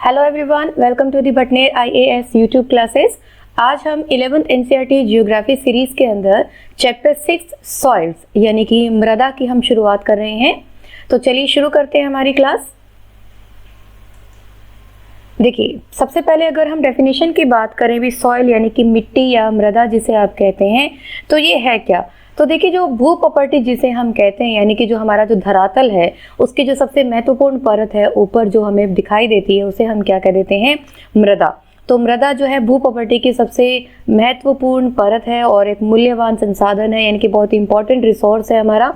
Hello everyone, welcome to the Bhatner IAS YouTube classes. आज हम 11th NCERT geography series के अंदर चैप्टर 6 सॉइल्स यानी कि मृदा की हम शुरुआत कर रहे हैं। तो चलिए शुरू करते हैं हमारी क्लास। देखिए, सबसे पहले अगर हम डेफिनेशन की बात करें भी सॉइल यानी कि मिट्टी या मृदा जिसे आप कहते हैं, तो ये है क्या। तो देखिए, जो भू प्रॉपर्टी जिसे हम कहते हैं यानी कि जो हमारा जो धरातल है उसकी जो सबसे महत्वपूर्ण परत है ऊपर जो हमें दिखाई देती है उसे हम क्या कह देते हैं, मृदा। तो मृदा जो है भू प्रॉपर्टी की सबसे महत्वपूर्ण परत है और एक मूल्यवान संसाधन है, यानी कि बहुत ही इंपॉर्टेंट रिसोर्स है हमारा।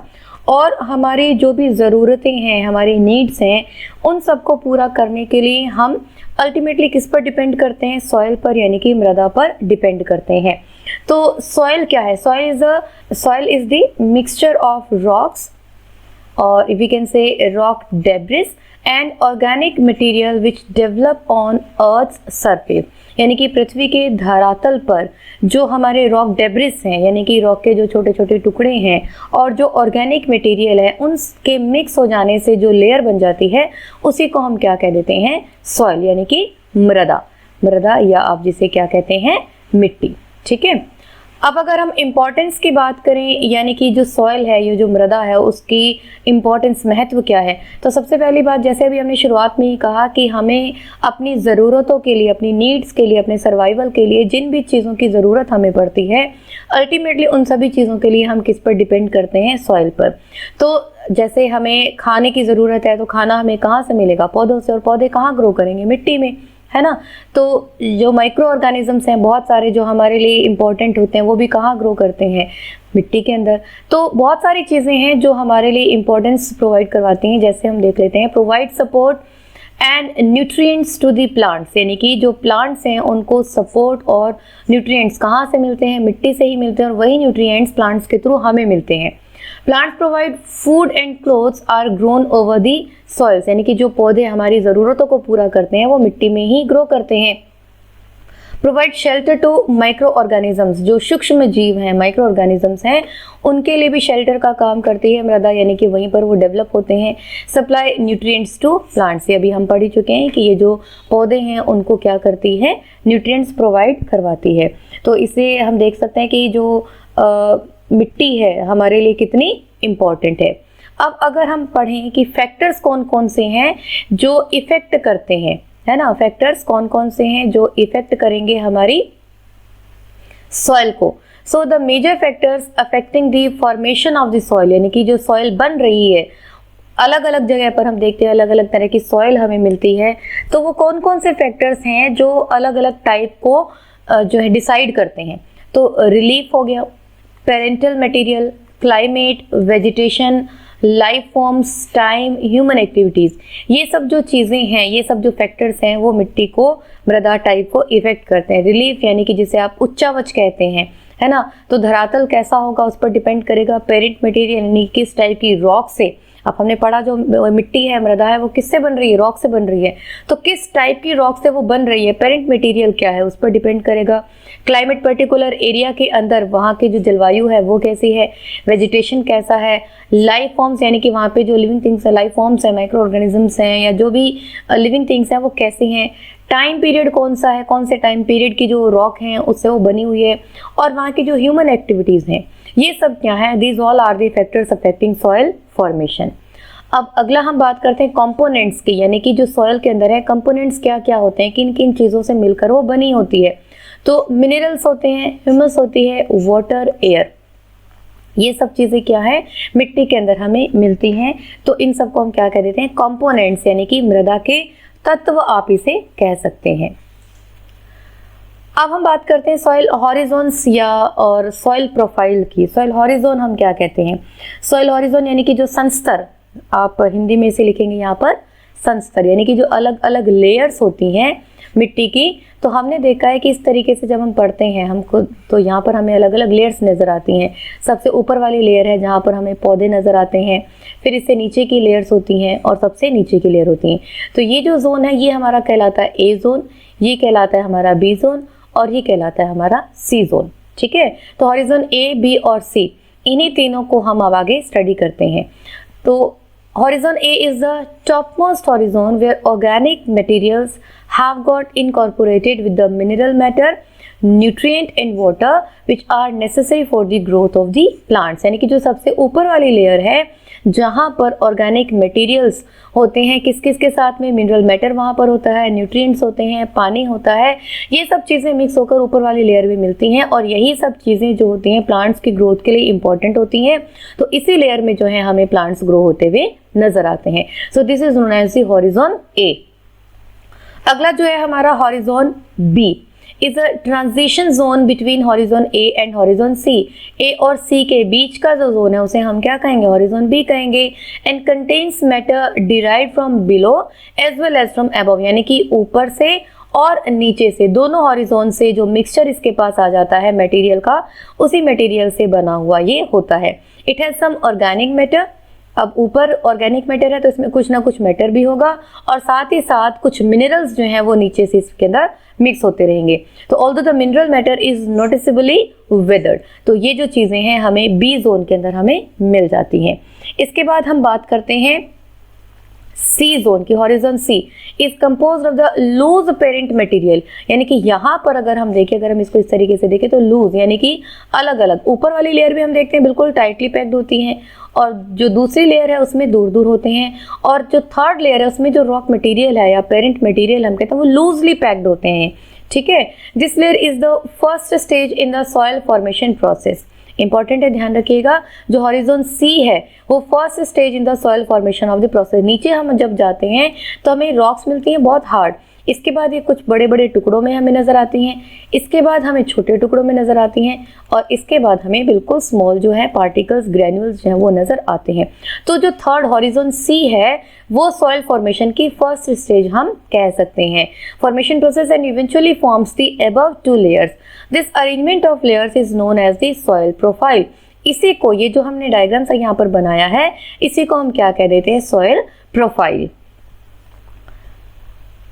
और हमारी जो भी ज़रूरतें हैं, हमारी नीड्स हैं, उन सबको पूरा करने के लिए हम अल्टीमेटली किस पर डिपेंड करते हैं, सॉइल पर यानी कि मृदा पर डिपेंड करते हैं। तो सॉइल क्या है? Soil is the mixture of rocks और we can say rock debris and organic material which develop on earth surface, यानी कि पृथ्वी के धरातल पर जो हमारे रॉक डेब्रिस हैं यानी कि रॉक के जो छोटे छोटे टुकड़े हैं और जो ऑर्गेनिक मटेरियल है उनके मिक्स हो जाने से जो लेयर बन जाती है उसी को हम क्या कह देते हैं, सॉइल यानी कि मृदा या आप जिसे क्या कहते हैं, मिट्टी। ठीक है। अब अगर हम इम्पोर्टेंस की बात करें यानी कि जो सॉइल है, ये जो मृदा है, उसकी इम्पोर्टेंस, महत्व क्या है, तो सबसे पहली बात, जैसे अभी हमने शुरुआत में ही कहा कि हमें अपनी ज़रूरतों के लिए, अपनी नीड्स के लिए, अपने सर्वाइवल के लिए जिन भी चीज़ों की ज़रूरत हमें पड़ती है, अल्टीमेटली उन सभी चीज़ों के लिए हम किस पर डिपेंड करते हैं, सॉइल पर। तो जैसे हमें खाने की ज़रूरत है तो खाना हमें कहाँ से मिलेगा, पौधों से, और पौधे कहाँ ग्रो करेंगे, मिट्टी में, है ना। तो जो माइक्रो ऑर्गेनिजम्स हैं बहुत सारे जो हमारे लिए इम्पोर्टेंट होते हैं वो भी कहाँ ग्रो करते हैं, मिट्टी के अंदर। तो बहुत सारी चीज़ें हैं जो हमारे लिए इम्पोर्टेंस प्रोवाइड करवाती हैं। जैसे हम देख लेते हैं, provide support and nutrients to the plants, यानी कि जो प्लांट्स हैं उनको सपोर्ट और न्यूट्रिएंट्स कहाँ से मिलते हैं, मिट्टी से ही मिलते हैं, और वही न्यूट्रिएंट्स प्लांट्स के थ्रू हमें मिलते हैं। Plants provide food and clothes are grown over the soils, यानी कि जो पौधे हमारी ज़रूरतों को पूरा करते हैं वो मिट्टी में ही ग्रो करते हैं। Provide shelter to micro organisms, जो सूक्ष्म जीव हैं, माइक्रो ऑर्गेनिजम्स हैं, उनके लिए भी शेल्टर का काम करती है मृदा, यानी कि वहीं पर वो डेवलप होते हैं। सप्लाई न्यूट्रिएंट्स टू प्लांट्स, ये अभी हम पढ़ ही चुके हैं कि ये जो पौधे हैं उनको क्या करती है, न्यूट्रिएंट्स प्रोवाइड करवाती है। तो इसे हम देख सकते हैं कि जो मिट्टी है हमारे लिए कितनी इम्पॉर्टेंट है। अब अगर हम पढ़ें कि फैक्टर्स कौन कौन से हैं जो इफेक्ट करते हैं, है ना, फैक्टर्स कौन कौन से हैं जो इफेक्ट करेंगे हमारी सॉइल को। So the major factors affecting the formation of the soil, यानी कि जो सॉइल बन रही है, अलग अलग जगह पर हम देखते हैं अलग अलग तरह की सॉइल हमें मिलती है, तो वो कौन कौन से फैक्टर्स हैं जो अलग अलग टाइप को जो है डिसाइड करते हैं। तो रिलीफ हो गया, parental material, climate, vegetation, life forms, time, human activities, ये सब जो चीज़ें हैं, ये सब जो फैक्टर्स हैं वो मिट्टी को, मृदा टाइप को इफेक्ट करते हैं। रिलीफ यानी कि जिसे आप उच्चावच कहते हैं, है ना, तो धरातल कैसा होगा उस पर डिपेंड करेगा। पेरेंट मटेरियल यानी किस टाइप की रॉक से, अब हमने पढ़ा जो मिट्टी है, मृदा है, वो किससे बन रही है, रॉक से बन रही है, तो किस टाइप की रॉक से वो बन रही है, पेरेंट मटेरियल क्या है उस पर डिपेंड करेगा। क्लाइमेट, पर्टिकुलर एरिया के अंदर वहाँ की जो जलवायु है वो कैसी है, वेजिटेशन कैसा है, लाइफ फॉर्म्स यानी कि वहाँ पे जो लिविंग थिंग्स है, लाइफ फॉर्म्स है, माइक्रो ऑर्गेनिजम्स हैं या जो भी लिविंग थिंग्स हैं वो कैसी हैं, टाइम पीरियड कौन सा है, कौन से टाइम पीरियड की जो रॉक हैं उससे वो बनी हुई है, और वहाँ की जो ह्यूमन एक्टिविटीज़ हैं, ये सब क्या है, these all are the factors affecting soil formation. अब अगला हम बात करते हैं कंपोनेंट्स की, यानी कि जो सॉइल के अंदर है कंपोनेंट्स क्या क्या होते हैं, किन किन चीज़ों से मिलकर वो बनी होती है। तो मिनरल्स होते हैं, ह्यूमस होती है, वाटर, एयर, ये सब चीज़ें क्या है, मिट्टी के अंदर हमें मिलती हैं। तो इन सबको हम क्या कह देते हैं, कंपोनेंट्स, यानी कि मृदा के तत्व आप इसे कह सकते हैं। अब हम बात करते हैं सॉइल हॉरिजोन्स या और सॉइल प्रोफाइल की। सॉइल हॉरिजोन हम क्या कहते हैं, सॉइल हॉरिजोन यानी कि जो संस्तर, आप हिंदी में इसे लिखेंगे यहाँ पर संस्तर, यानी कि जो अलग अलग लेयर्स होती हैं मिट्टी की। तो हमने देखा है कि इस तरीके से जब हम पढ़ते हैं हमको, तो यहाँ पर हमें अलग अलग लेयर्स नज़र आती हैं। सबसे ऊपर वाली लेयर है जहाँ पर हमें पौधे नज़र आते हैं, फिर इससे नीचे की लेयर्स होती हैं और सबसे नीचे की लेयर होती हैं। तो ये जो जोन है ये हमारा कहलाता है ए जोन, ये कहलाता है हमारा बी जोन, और ये कहलाता है हमारा सी जोन। ठीक है, तो हॉरिजोन ए, बी और सी, इन्हीं तीनों को हम अब आगे स्टडी करते हैं। तो Horizon A is the topmost horizon where organic materials have got incorporated with the mineral matter, nutrient and water which are necessary for the growth of the plants। यानी कि जो सबसे ऊपर वाली लेयर है जहाँ पर ऑर्गेनिक मटेरियल्स होते हैं, किस किस के साथ में मिनरल मैटर वहाँ पर होता है, न्यूट्रिएंट्स होते हैं, पानी होता है, ये सब चीज़ें मिक्स होकर ऊपर वाली लेयर में मिलती हैं और यही सब चीज़ें जो होती हैं प्लांट्स की ग्रोथ के लिए इंपॉर्टेंट होती हैं। तो इसी लेयर में जो है हमें प्लांट्स ग्रो होते हुए नजर आते हैं। So this is known as the horizon A. अगला जो है हमारा horizon B is a transition zone between horizon A and horizon C. A और सी के बीच का जो जोन है उसे हम क्या कहेंगे, हॉरिजॉन बी कहेंगे। And contains matter derived from below as well as from above, यानी कि ऊपर से और नीचे से दोनों हॉरिजॉन से जो मिक्सचर इसके पास आ जाता है मटेरियल का, उसी मटेरियल से बना हुआ ये होता है। It has some organic matter. अब ऊपर ऑर्गेनिक मैटर है तो इसमें कुछ ना कुछ मैटर भी होगा और साथ ही साथ कुछ मिनरल्स जो हैं वो नीचे से इसके अंदर मिक्स होते रहेंगे। तो although the mineral matter is noticeably weathered, तो ये जो चीजें हैं हमें बी जोन के अंदर हमें मिल जाती हैं। इसके बाद हम बात करते हैं सी जोन की। Horizon C is composed of the loose parent material, यानी कि यहाँ पर अगर हम देखें, अगर हम इसको इस तरीके से देखें तो लूज यानी कि अलग अलग, ऊपर वाली लेयर भी हम देखते हैं बिल्कुल टाइटली पैक्ड होती हैं और जो दूसरी लेयर है उसमें दूर दूर होते हैं, और जो थर्ड लेयर है उसमें जो रॉक मटेरियल है या पेरेंट मटेरियल हम कहते हैं वो लूजली पैक्ड होते हैं। ठीक है, this layer is the first stage in the soil formation process. Important है, ध्यान रखिएगा, जो हॉरिजॉन सी है वो first stage in the soil formation of the process. नीचे हम जब जाते हैं तो हमें रॉक्स मिलती हैं बहुत हार्ड, इसके बाद ये कुछ बड़े बड़े टुकड़ों में हमें नजर आती हैं, इसके बाद हमें छोटे टुकड़ों में नजर आती हैं और इसके बाद हमें बिल्कुल स्मॉल जो है पार्टिकल्स, ग्रैन्यूल्स जो हैं वो नजर आते हैं। तो जो थर्ड हॉरिजॉन सी है वो सॉइल फॉर्मेशन की फर्स्ट स्टेज हम कह सकते हैं। Formation process and eventually forms the above two layers. This arrangement of layers is known as the soil profile. इसी को, ये जो हमने डायग्राम सा यहाँ पर बनाया है, इसी को हम क्या कह देते हैं, soil profile.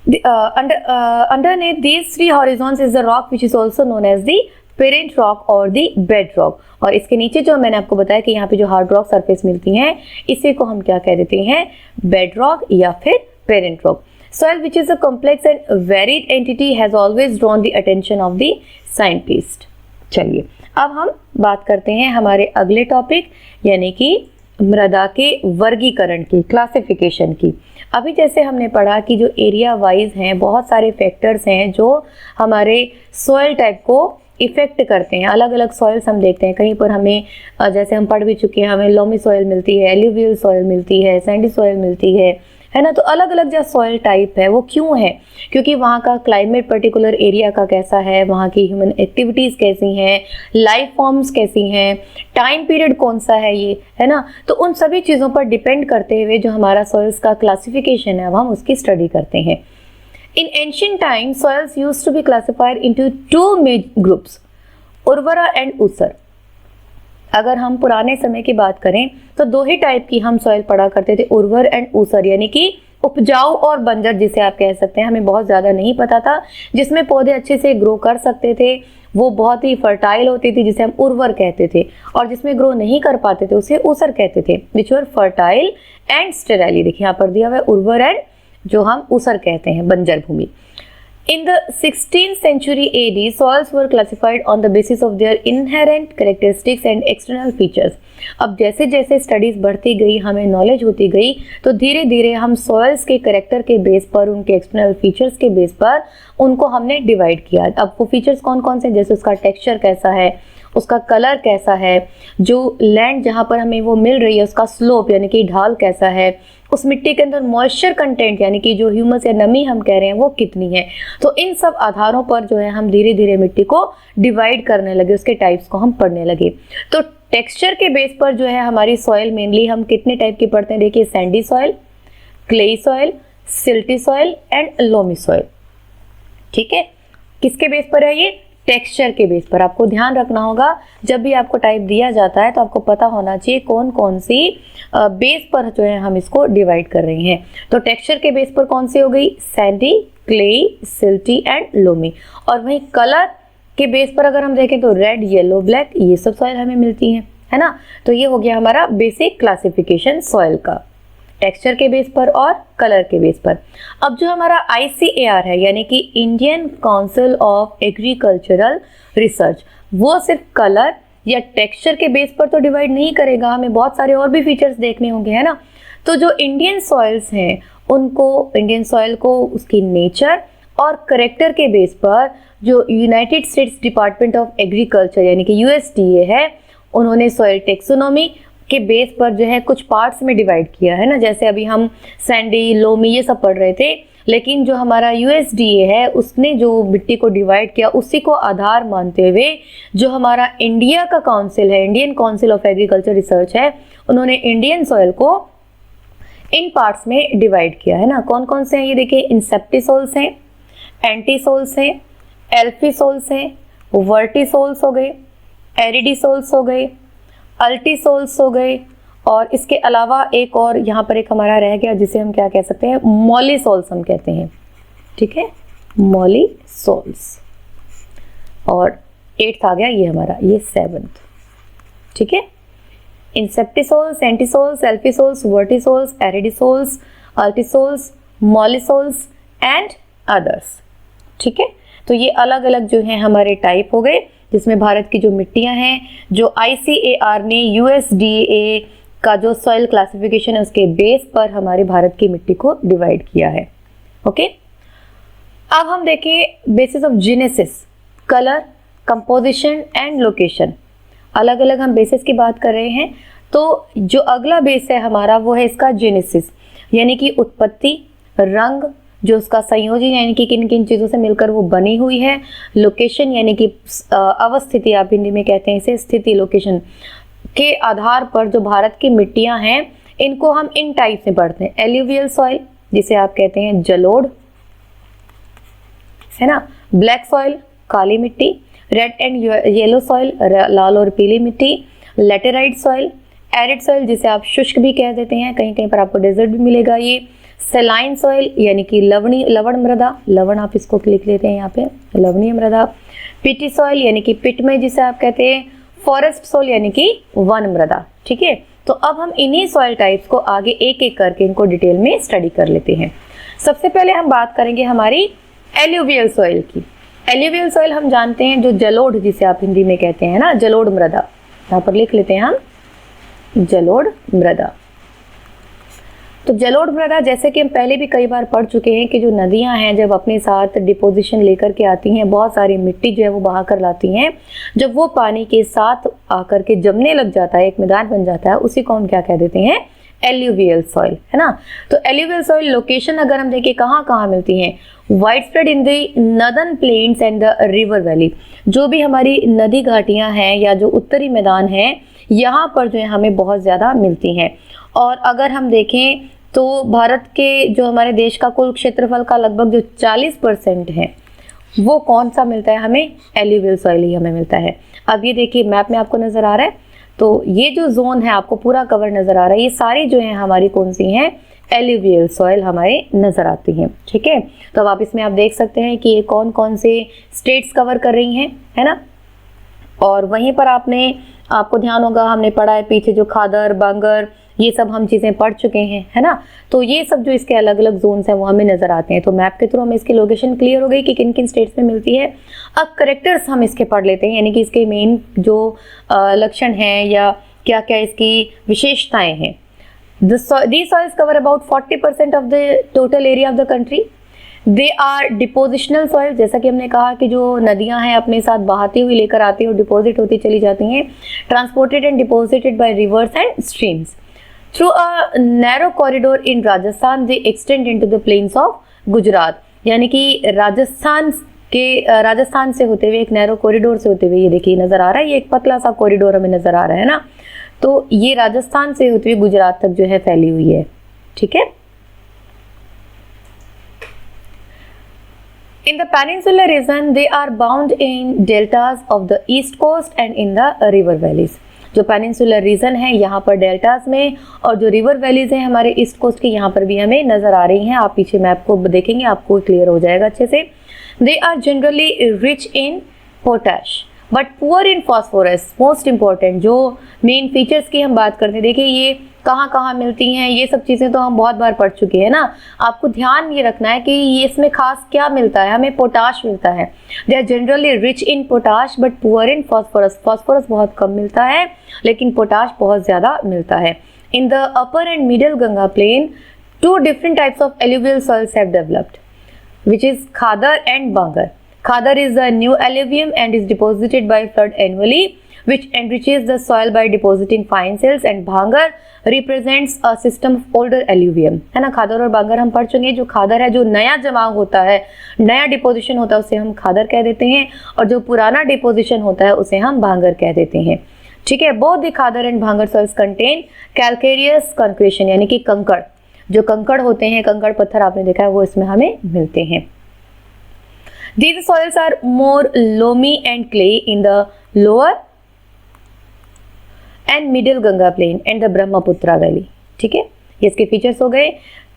Underneath these three horizons is the rock which is also known as the parent rock or the bed rock। और इसके नीचे जो मैंने आपको बताया कि यहाँ पे जो हार्ड रॉक सरफेस मिलती हैं, इसी को हम क्या कह देते हैं, बेड रॉक या फिर parent rock. Soil which is a complex and varied entity has always drawn the attention of the scientist। चलिए अब हम बात करते हैं हमारे अगले टॉपिक यानी कि मृदा के वर्गीकरण की, क्लासिफिकेशन की। अभी जैसे हमने पढ़ा कि जो एरिया वाइज हैं बहुत सारे फैक्टर्स हैं जो हमारे सॉइल टाइप को इफेक्ट करते हैं। अलग अलग सॉइल्स हम देखते हैं, कहीं पर हमें जैसे हम पढ़ भी चुके हैं, हमें लोमी सॉइल मिलती है, एल्यूवियल सॉइल मिलती है, सैंडी सॉइल मिलती है ना। तो अलग अलग जो सॉइल टाइप है वो क्यों है, क्योंकि वहाँ का क्लाइमेट पर्टिकुलर एरिया का कैसा है, वहाँ की ह्यूमन एक्टिविटीज़ कैसी हैं, लाइफ फॉर्म्स कैसी हैं, टाइम पीरियड कौन सा है, ये है ना। तो उन सभी चीज़ों पर डिपेंड करते हुए जो हमारा सॉइल्स का क्लासिफिकेशन है अब हम उसकी स्टडी करते हैं। In ancient times, soils used to be classified into two main groups, उर्वरा and ऊसर। अगर हम पुराने समय की बात करें तो दो ही टाइप की हम सॉइल पढ़ा करते थे, उर्वर एंड ऊसर, यानी कि उपजाऊ और बंजर जिसे आप कह सकते हैं। हमें बहुत ज़्यादा नहीं पता था, जिसमें पौधे अच्छे से ग्रो कर सकते थे वो बहुत ही फर्टाइल होती थी जिसे हम उर्वर कहते थे, और जिसमें ग्रो नहीं कर पाते थे उसे ऊसर कहते थे, विच वर फर्टाइल एंड स्टेराइल। देखिए यहाँ पर दिया हुआ है उर्वर एंड जो हम ऊसर कहते हैं, बंजर भूमि। In the 16th century AD, soils were classified on the basis of their inherent characteristics and external features। अब जैसे जैसे स्टडीज बढ़ती गई, हमें नॉलेज होती गई, तो धीरे धीरे हम सॉइल्स के कैरेक्टर के बेस पर, उनके एक्सटर्नल फीचर्स के बेस पर उनको हमने डिवाइड किया। अब वो फीचर्स कौन कौन से, जैसे उसका टेक्सचर कैसा है, उसका कलर कैसा है, जो लैंड जहाँ पर हमें वो मिल रही है उसका स्लोप यानी कि ढाल कैसा है, उस मिट्टी के अंदर मॉइस्चर कंटेंट यानी कि जो ह्यूमस या नमी हम कह रहे हैं वो कितनी है। तो इन सब आधारों पर जो है हम धीरे धीरे मिट्टी को डिवाइड करने लगे, उसके टाइप्स को हम पढ़ने लगे। तो टेक्सचर के बेस पर जो है हमारी सॉइल मेनली हम कितने टाइप की पढ़ते हैं, देखिए Sandy soil, clayey soil, silty soil and loamy soil. ठीक है, किसके बेस पर है ये, टेक्सचर के बेस पर। आपको ध्यान रखना होगा जब भी आपको टाइप दिया जाता है तो आपको पता होना चाहिए कौन कौन सी बेस पर जो है हम इसको डिवाइड कर रहे हैं। तो टेक्सचर के बेस पर कौन सी हो गई, sandy, clayey, silty and loamy. और वहीं कलर के बेस पर अगर हम देखें तो रेड, येलो, ब्लैक, ये सब सॉइल हमें मिलती है ना। तो ये हो गया हमारा बेसिक क्लासिफिकेशन सॉइल का। टेक्सचर के बेस पर और कलर के बेस पर। अब जो हमारा ICAR है यानी कि Indian council of agricultural research, वो सिर्फ कलर या टेक्सचर के बेस पर तो डिवाइड नहीं करेगा, हमें बहुत सारे और भी फीचर्स देखने होंगे, है ना। तो जो इंडियन सॉइल्स हैं उनको, इंडियन सॉइल को उसकी नेचर और करेक्टर के बेस पर जो United states department of agriculture यानी कि USDA है, उन्होंने सॉइल टेक्सोनॉमी के बेस पर जो है कुछ पार्ट्स में डिवाइड किया है ना। जैसे अभी हम सैंडी, लोमी ये सब पढ़ रहे थे, लेकिन जो हमारा USDA है उसने जो मिट्टी को डिवाइड किया उसी को आधार मानते हुए जो हमारा इंडिया का काउंसिल है, Indian council of agriculture research है, उन्होंने इंडियन सॉइल को इन पार्ट्स में डिवाइड किया है ना। कौन कौन से हैं ये देखिए, इंसेप्टिसोल्स हैं, एंटीसोल्स हैं, एल्फीसोल्स हैं, वर्टिसोल्स हो गए, एरिडिसोल्स हो गए, अल्टीसोल्स हो गए, और इसके अलावा एक और यहाँ पर एक हमारा रह गया जिसे हम क्या कह सकते हैं, मॉलीसोल्स हम कहते हैं, ठीक है, मॉलीसोल्स। और 8th आ गया ये हमारा, ये 7th, ठीक है। Inceptisols, entisols, alfisols, vertisols, aridisols, ultisols, mollisols and others, ठीक है। तो ये अलग अलग जो है हमारे टाइप हो गए, जिसमें भारत की जो मिट्टियां हैं, जो ICAR ने USDA का जो सॉइल क्लासिफिकेशन है उसके बेस पर हमारे भारत की मिट्टी को डिवाइड किया है। ओके, अब हम देखें basis of genesis, colour, composition and location. अलग अलग हम बेसिस की बात कर रहे हैं। तो जो अगला बेस है हमारा वो है इसका जेनेसिस, यानी कि उत्पत्ति, रंग, जो उसका संयोजन यानी कि किन किन चीज़ों से मिलकर वो बनी हुई है, लोकेशन यानी कि अवस्थिति, आप हिंदी में कहते हैं इसे, स्थिति, लोकेशन के आधार पर जो भारत की मिट्टियां हैं इनको हम इन टाइप से पढ़ते हैं। एल्यूवियल सॉइल जिसे आप कहते हैं जलोढ़, है ना, ब्लैक सॉइल काली मिट्टी, रेड एंड येलो सॉइल लाल और पीली मिट्टी, लेटेराइट सॉइल, एरिड सॉइल जिसे आप शुष्क भी कह देते हैं, कहीं कहीं पर आपको डेजर्ट भी मिलेगा ये, सेलाइन सॉइल यानी कि लवण मृदा, लवण आप इसको लिख लेते हैं यहाँ पे, लवणीय मृदा, पिटी सॉइल यानी कि पिटमय जिसे आप कहते हैं, फॉरेस्ट सॉइल यानी कि वन मृदा, ठीक है। तो अब हम इन्हीं सॉइल टाइप्स को आगे एक एक करके इनको डिटेल में स्टडी कर लेते हैं। सबसे पहले हम बात करेंगे हमारी एल्यूवियल सॉइल की। एल्यूवियल सॉइल हम जानते हैं जो जलोढ़ जिसे आप हिंदी में कहते हैं ना, जलोढ़ मृदा, यहाँ पर लिख लेते हैं हम जलोढ़ मृदा। तो जलोढ़ मृदा जैसे कि हम पहले भी कई बार पढ़ चुके हैं कि जो नदियां हैं जब अपने साथ डिपोजिशन लेकर के आती हैं, बहुत सारी मिट्टी जो है वो बहा कर लाती हैं, जब वो पानी के साथ आकर के जमने लग जाता है, एक मैदान बन जाता है, उसी को हम क्या कह देते हैं, एल्यूवियल सॉइल, है ना। तो एल्यूवियल सॉइल लोकेशन अगर हम देखें कहाँ कहाँ मिलती हैं, wide spread in the northern plains and the river valley, जो भी हमारी नदी घाटियाँ हैं या जो उत्तरी मैदान हैं यहाँ पर जो है हमें बहुत ज़्यादा मिलती हैं। और अगर हम देखें तो भारत के जो हमारे देश का कुल क्षेत्रफल का लगभग जो 40% है वो कौन सा मिलता है हमें, एल्यूवियल सॉइल ही हमें मिलता है। अब ये देखिए मैप में आपको नज़र आ रहा है, तो ये जो जोन है आपको पूरा कवर नज़र आ रहा है, ये सारी जो है हमारी कौन सी हैं, एल्यूवियल सॉइल हमारे नज़र आती हैं, ठीक है। तो अब आप इसमें आप देख सकते हैं कि ये कौन कौन से स्टेट्स कवर कर रही हैं, है ना। और वहीं पर आपको ध्यान होगा हमने पढ़ा है पीछे जो खादर, बांगर, ये सब हम चीज़ें पढ़ चुके हैं, है ना। तो ये सब जो इसके अलग अलग जोन्स हैं वो हमें नज़र आते हैं। तो मैप के थ्रू हमें इसकी लोकेशन क्लियर हो गई कि किन किन स्टेट्स में मिलती है। अब करेक्टर्स हम इसके पढ़ लेते हैं, यानी कि इसके मेन जो लक्षण हैं या क्या क्या इसकी विशेषताएं हैं। These soils cover about 40% of the total area of the country. They are depositional soil, जैसा कि हमने कहा कि जो नदियां हैं अपने साथ बहाती हुई लेकर आती हैं और डिपॉजिट होती चली जाती हैं, transported and deposited by rivers and streams through a narrow corridor in Rajasthan, they extend into the plains of Gujarat, यानी कि राजस्थान से होते हुए एक नैरो कॉरिडोर से होते हुए, ये देखिए नजर आ रहा है, ये एक पतला सा कॉरिडोर हमें नजर आ रहा है ना, तो ये राजस्थान से होते हुए गुजरात तक जो है फैली हुई है, ठीक है। In the peninsular region, they are bound in deltas of the east coast and in the river valleys. जो पेनिनसुलर रीजन है यहाँ पर डेल्टास में, और जो रिवर वैलीज हैं हमारे ईस्ट कोस्ट की यहाँ पर भी हमें नजर आ रही हैं। आप पीछे मैप को देखेंगे आपको क्लियर हो जाएगा अच्छे से। They are generally rich in potash but poor in phosphorus. Most important जो मेन फीचर्स की हम बात करते हैं, देखिए ये कहाँ कहाँ मिलती हैं, ये सब चीज़ें तो हम बहुत बार पढ़ चुके हैं ना। आपको ध्यान ये रखना है कि ये इसमें खास क्या मिलता है, हमें पोटाश मिलता है। They are generally rich in potash but poor in phosphorus. Phosphorus बहुत कम मिलता है लेकिन पोटाश बहुत ज़्यादा मिलता है। In the upper and middle Ganga plain 2 different types of alluvial soils have developed, which is Khadar and Bangar. Khadar is a new alluvium and is deposited by flood annually, which enriches the soil by depositing fine silts, and Bhangar represents a system of older alluvium. है ना, खादर और बांगर हम पढ़ चुके हैं। जो खादर है, जो नया जमाव होता है, नया डिपोजिशन होता है, उसे हम खादर कह देते हैं, और जो पुराना डिपोजिशन होता है उसे हम बांगर कह देते हैं। ठीक है, बोथ द खादर एंड भांगर सॉइल्स कंटेन कैल्केरियस कंक्रीशन, यानी कि कंकड़, जो कंकड़ होते हैं, कंकड़ पत्थर आपने देखा है, वो इसमें हमें मिलते हैं। These soils are more loamy and clay in the lower and middle Ganga plain and the Brahmaputra valley. ठीक है, ये इसके फीचर्स हो गए।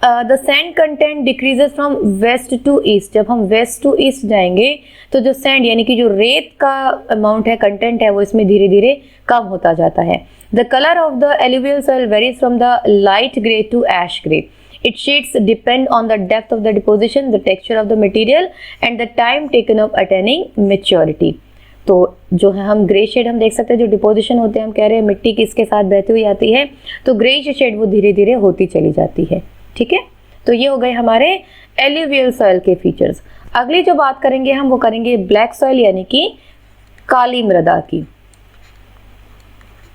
The sand content decreases from west to east. जब हम वेस्ट टू ईस्ट जाएंगे तो जो सैंड यानी कि जो रेत का अमाउंट है, कंटेंट है, वो इसमें धीरे धीरे कम होता जाता है। The colour of the alluvial soil varies from the light grey to ash grey. Its shades depend on the depth of the deposition, the texture of the material and the time taken of attaining maturity. तो जो है हम grey shade हम देख सकते हैं, जो deposition होते हैं, हम कह रहे हैं मिट्टी किसके साथ बहती हुई आती है, तो ग्रे शेड वो धीरे धीरे होती चली जाती है। ठीक है, तो ये हो गए हमारे एलुवियल सॉइल के फीचर्स। अगली जो बात करेंगे हम, वो करेंगे ब्लैक सॉइल यानी कि काली मृदा की।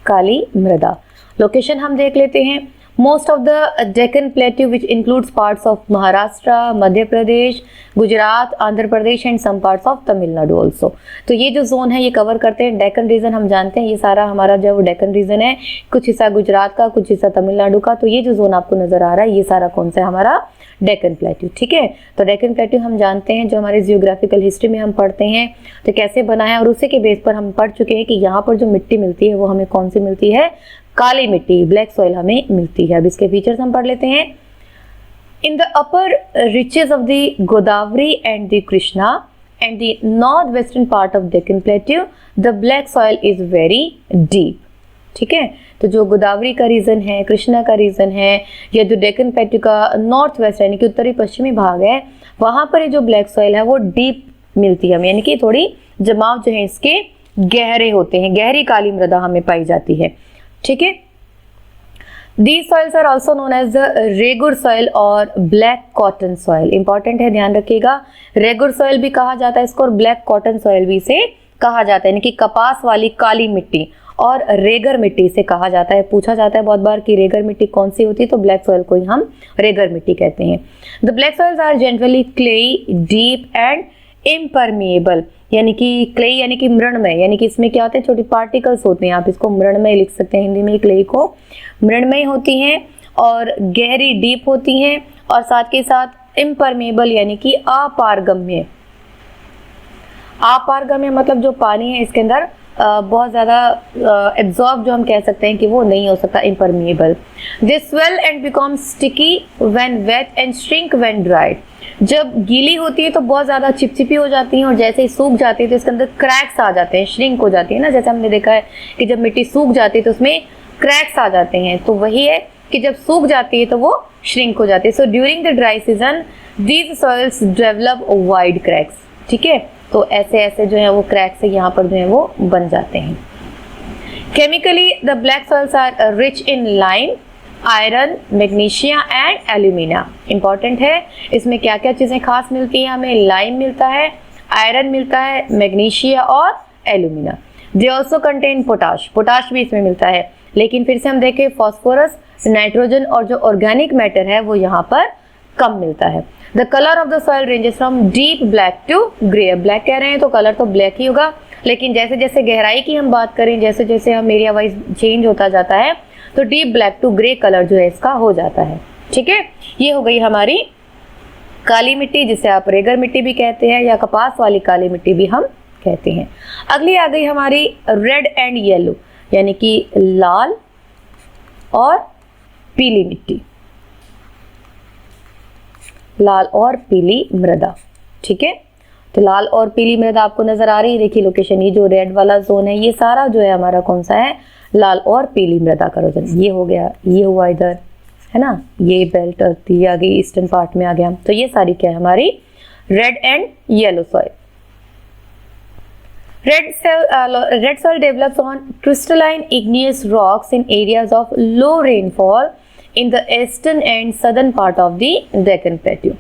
काली मृदा लोकेशन हम देख लेते हैं। Most of the Deccan Plateau, which includes parts of Maharashtra, Madhya Pradesh, Gujarat, Andhra Pradesh and some parts of Tamil Nadu also. तो ये जो जोन है ये कवर करते हैं। डेक्कन रीजन हम जानते हैं, ये सारा हमारा जो डेक्कन रीजन है, कुछ हिस्सा गुजरात का, कुछ हिस्सा तमिलनाडु का। तो ये जो जोन आपको नजर आ रहा है, ये सारा कौन सा है, हमारा डेक्कन प्लेट्यू। ठीक है, तो डेक्कन प्लेट्यू हम जानते हैं, जो हमारे जियोग्राफिकल हिस्ट्री में हम पढ़ते हैं, तो कैसे बना है, और उसी के बेस पर हम पढ़ चुके हैं कि यहाँ पर जो मिट्टी मिलती है वो हमें कौन सी मिलती है, काली मिट्टी, ब्लैक सॉइल हमें मिलती है। अब इसके फीचर्स हम पढ़ लेते हैं। In the upper reaches of the Godavari and the Krishna and the north western part of Deccan plateau the black soil is very deep. ठीक है, तो जो गोदावरी का रीजन है, कृष्णा का रीजन है, या जो डेक्कन प्लेट्यू का नॉर्थ वेस्ट यानी कि उत्तरी पश्चिमी भाग है, वहां पर जो ब्लैक सॉइल है वो डीप मिलती है हमें, यानी कि थोड़ी जमाव जो है इसके गहरे होते हैं, गहरी काली मृदा हमें पाई जाती है। ठीक है, These soils are also known as the regur soil और ब्लैक कॉटन सॉइल। इंपॉर्टेंट है, ध्यान रखिएगा। रेगुर सॉइल भी कहा जाता है इसको, और ब्लैक कॉटन सॉइल भी इसे कहा जाता है, यानी कि कपास वाली काली मिट्टी, और रेगर मिट्टी से कहा जाता है। पूछा जाता है बहुत बार कि रेगर मिट्टी कौन सी होती है, तो ब्लैक सॉइल को ही हम रेगर मिट्टी कहते हैं। The black soils are generally clayey, deep and impermeable, यानी कि क्ले यानी कि मृणमय, यानी कि इसमें क्या होते हैं, छोटे पार्टिकल्स होते हैं, आप इसको मृणमय लिख सकते हैं हिंदी में। क्ले को मृणमय होती हैं और गहरी डीप होती हैं, और साथ के साथ इम्परमेबल यानी कि अपारगम्य। अपारगम्य मतलब जो पानी है इसके अंदर बहुत ज़्यादा एब्जॉर्ब जो हम कह सकते हैं कि वो नहीं हो सकता, impermeable. They swell and become sticky when wet and shrink when dried. जब गीली होती है तो बहुत ज़्यादा चिपचिपी हो जाती हैं, और जैसे ही सूख जाती है तो इसके अंदर क्रैक्स आ जाते हैं, श्रिंक हो जाती है ना। जैसे हमने देखा है कि जब मिट्टी सूख जाती है तो उसमें क्रैक्स आ जाते हैं, तो वही है कि जब सूख जाती है तो वो श्रिंक हो जाती है। So during the dry season these soils develop wide cracks. ठीक है, तो ऐसे ऐसे जो है वो क्रैक्स यहाँ पर जो है वो बन जाते हैं। Chemically the black soils are rich in lime, iron, magnesia and alumina. Important है, इसमें क्या क्या चीज़ें खास मिलती हैं हमें, लाइम मिलता है, आयरन मिलता है, मैग्नीशिया और alumina. They also contain potash, potash भी इसमें मिलता है, लेकिन फिर से हम देखें फॉस्फोरस, नाइट्रोजन और जो ऑर्गेनिक मैटर है वो यहाँ पर कम मिलता है। The colour of the soil ranges from deep black to grey. Black कह रहे हैं तो कलर तो ब्लैक ही होगा, लेकिन जैसे जैसे गहराई की हम बात करें, जैसे जैसे हम एरिया वाइज चेंज होता जाता है, तो deep black to grey colour जो है इसका हो जाता है। ठीक है, ये हो गई हमारी काली मिट्टी, जिसे आप रेगर मिट्टी भी कहते हैं या कपास वाली काली मिट्टी भी हम कहते हैं। अगली आ गई हमारी रेड एंड येलो, यानी कि लाल और पीली मिट्टी, लाल और पीली मृदा। ठीक है, तो लाल और पीली मृदा आपको नजर आ रही है, देखिए लोकेशन, ये जो रेड वाला जोन है ये सारा जो है हमारा कौन सा है, लाल और पीली मृदा का रोजन। ये हो गया, ये हुआ इधर, है ना, ये बेल्ट अर्थ आ गई, ईस्टर्न पार्ट में आ गया। तो ये सारी क्या है हमारी red and yellow soil. Red soil develops on crystalline igneous rocks in areas of low rainfall in the eastern and southern part of the Deccan Plateau।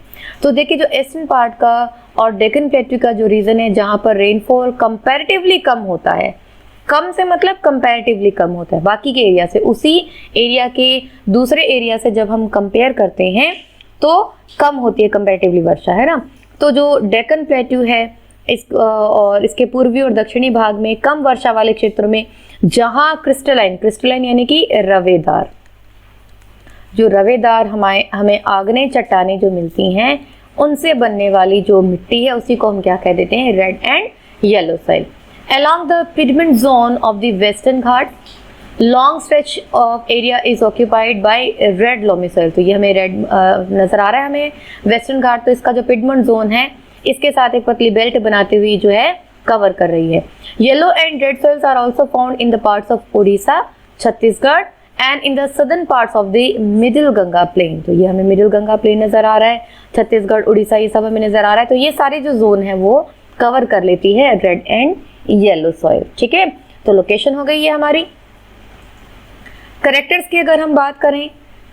तो देखिए जो ईस्टर्न पार्ट का और डेक्कन प्लेट्यू का जो रीजन है जहाँ पर रेनफॉल कंपैरेटिवली कम होता है, कम से मतलब कंपैरेटिवली कम होता है बाकी के एरिया से, उसी एरिया के दूसरे एरिया से जब हम कंपेयर करते हैं तो कम होती है कंपैरेटिवली वर्षा, है ना। तो जो डेक्कन प्लेट्यू है और इसके पूर्वी और दक्षिणी भाग में कम वर्षा वाले क्षेत्रों में जहां क्रिस्टलाइन यानी कि रवेदार, जो रवेदार हमें आग्नेय चट्टानें जो मिलती हैं उनसे बनने वाली जो मिट्टी है उसी को हम क्या कह देते हैं, red and yellow soil. Along the Piedmont zone of the Western Ghats, long stretch of area is occupied by red loamy soil। तो ये हमें रेड नजर आ रहा है हमें वेस्टर्न घाट, तो इसका जो पिडमंट जोन है इसके साथ एक पतली बेल्ट बनाती हुई जो है कवर कर रही है। Yellow and red soils are also found in the parts of Orissa, Chhattisgarh and in the southern parts of the middle Ganga plain. तो ये हमें मिडिल गंगा प्लेन नजर आ रहा है, छत्तीसगढ़, उड़ीसा, ये सब हमें नजर आ रहा है। तो ये सारे जो जोन है वो कवर कर लेती है रेड एंड येलो सॉइल, ठीक है। तो लोकेशन हो गई है हमारी। करेक्टर्स की अगर हम बात करें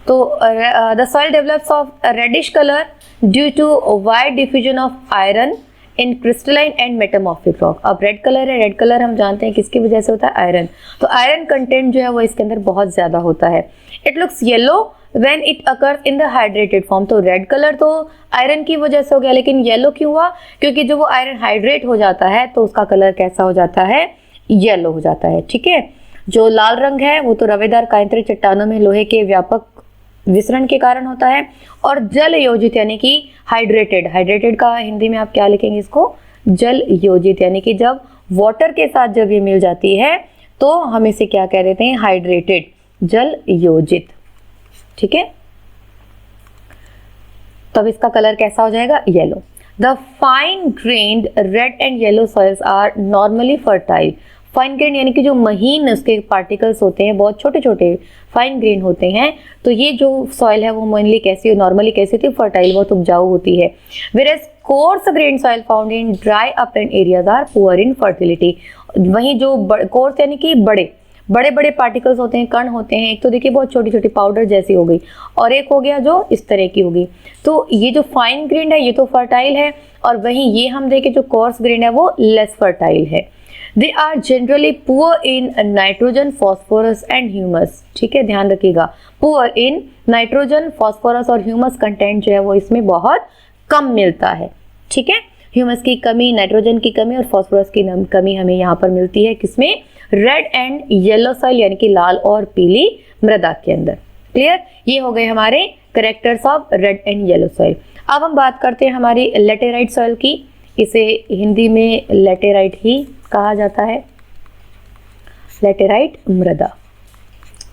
तो the soil develops of reddish colour due to wide diffusion of iron in crystalline and metamorphic rock. अब रेड कलर है, रेड कलर हम जानते हैं किसकी वजह से होता है, आयरन। तो आयरन कंटेंट जो है वो इसके अंदर बहुत ज्यादा होता है। It looks yellow when it occurs in the hydrated form. तो रेड कलर तो आयरन की वजह से हो गया, लेकिन येलो क्यों हुआ, क्योंकि जब वो आयरन हाइड्रेट हो जाता है तो उसका कलर कैसा हो जाता है, येलो हो जाता है, ठीक है। जो लाल रंग है वो तो रवेदार कायंत्री चट्टानों में लोहे के व्यापक विसरण के कारण होता है, और जल योजित यानी कि हाइड्रेटेड का हिंदी में आप क्या लिखेंगे इसको, जल योजित, यानी कि जब वाटर के साथ जब ये मिल जाती है तो हम इसे क्या कह देते हैं, हाइड्रेटेड, जल योजित, ठीक है। तब इसका कलर कैसा हो जाएगा, yellow. The fine grained red and yellow soils are normally fertile. Fine grain यानी कि जो महीन उसके पार्टिकल्स होते हैं, बहुत छोटे छोटे फाइन ग्रेन होते हैं। तो ये जो सॉइल है वो मेनली कैसी, नॉर्मली कैसी होती है, फर्टाइल, बहुत उपजाऊ होती है। Whereas coarse grain soil found in dry upland areas are poor in fertility. वहीं जो कोर्स यानी कि बड़े बड़े पार्टिकल्स होते हैं, कण होते हैं, एक तो देखिए बहुत छोटी छोटी पाउडर जैसी हो गई, और एक हो गया जो इस तरह की होगी। तो ये जो फाइन ग्रेन है ये तो फर्टाइल है, और वहीं ये हम देखें जो कोर्स ग्रेन है वो लेस फर्टाइल है। They are generally poor in nitrogen, phosphorus and humus, ठीक है, ध्यान रखिएगा, पुअर इन नाइट्रोजन, फॉस्फोरस और ह्यूमस कंटेंट जो है वो इसमें बहुत कम मिलता है, ठीक है। ह्यूमस की कमी, नाइट्रोजन की कमी और फॉस्फोरस की कमी हमें यहाँ पर मिलती है, किसमें, रेड एंड येलो सॉइल यानी कि लाल और पीली मृदा के अंदर। क्लियर, ये हो गए हमारे characters of red and yellow soil. अब हम बात करते हैं हमारी लेटेराइट सॉइल की। इसे हिंदी में लेटेराइट ही कहा जाता है, लेटेराइट मृदा।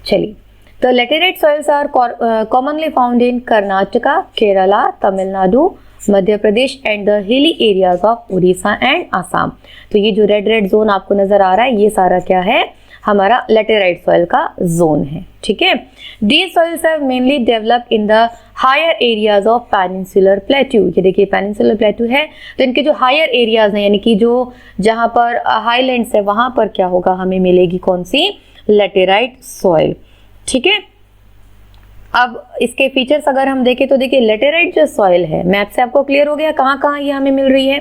चलिए, तो laterite soils are commonly found in Karnataka, Kerala, Tamil Nadu, Madhya Pradesh and the hilly areas of Orissa and Assam. तो ये जो रेड जोन आपको नजर आ रहा है ये सारा क्या है, हमारा लेटेराइट सॉइल का जोन है, ठीक है। These soils have mainly developed in the higher areas of peninsular plateau। ये देखिए पेनिनसुलर प्लेट्यू है, तो इनके जो हायर एरियाज हैं यानी कि जो जहां पर हाईलैंड्स है वहां पर क्या होगा, हमें मिलेगी कौन सी, लेटेराइट सॉइल, ठीक है। अब इसके फीचर्स अगर हम देखें तो देखिए लेटेराइट जो सॉइल है, मैप से आपको क्लियर हो गया कहाँ कहाँ ये हमें मिल रही है।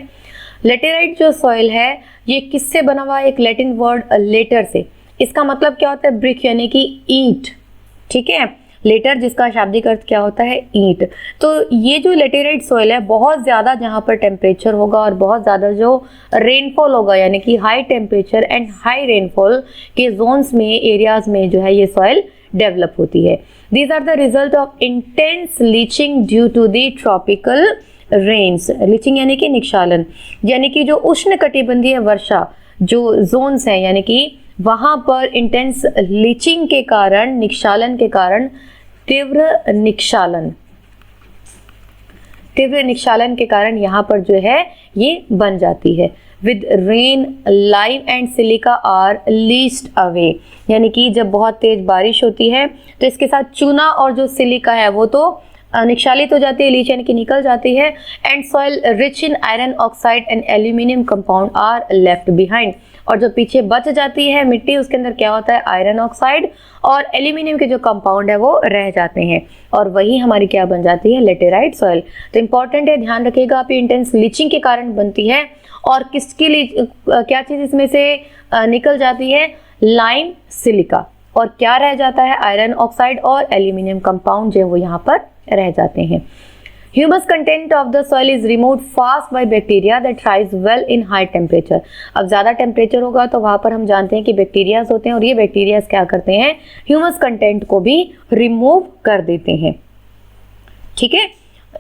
लेटेराइट जो सॉइल है ये किससे बना हुआ है, एक लैटिन वर्ड लेटर से। इसका मतलब क्या होता है, ब्रिक यानी कि ईंट, ठीक है। लेटर जिसका शाब्दिक अर्थ क्या होता है, ईंट। तो ये जो लेटेराइट सॉइल है बहुत ज़्यादा जहाँ पर टेम्परेचर होगा और बहुत ज़्यादा जो रेनफॉल होगा यानी कि high temperature and high rainfall के जोन्स में, एरियाज में जो है ये सॉइल डेवलप होती है। These are the result of intense leaching due to the tropical rains। Leaching यानी कि निक्षालन, यानी कि जो उष्ण कटिबंधीय वर्षा जो जोन्स हैं यानी कि वहां पर इंटेंस लीचिंग के कारण, निक्षालन के कारण, तीव्र निक्षालन के कारण यहाँ पर जो है ये बन जाती है। With rain lime and silica are leached away, यानी कि जब बहुत तेज बारिश होती है तो इसके साथ चूना और जो सिलिका है वो तो निक्षालित हो जाती है, लीच यानी कि निकल जाती है। And soil rich in iron oxide and aluminium compound are left behind, और जो पीछे बच जाती है मिट्टी उसके अंदर क्या होता है, आयरन ऑक्साइड और एल्यूमिनियम के जो कंपाउंड है वो रह जाते हैं, और वही हमारी क्या बन जाती है, लेटेराइट सॉइल। तो इंपॉर्टेंट है, ध्यान रखिएगा, आप ये इंटेंस लीचिंग के कारण बनती है। और किसकी क्या चीज इसमें से निकल जाती है, लाइम सिलिका, और क्या रह जाता है, आयरन ऑक्साइड और एल्यूमिनियम कंपाउंड जो वो यहाँ पर रह जाते हैं। Humus content of the soil is removed fast by bacteria that thrives well in high temperature। अब ज़्यादा टेम्परेचर होगा तो वहाँ पर हम जानते हैं कि बैक्टीरियाज होते हैं, और ये बैक्टीरियाज क्या करते हैं, ह्यूमस कंटेंट को भी रिमूव कर देते हैं। ठीक है,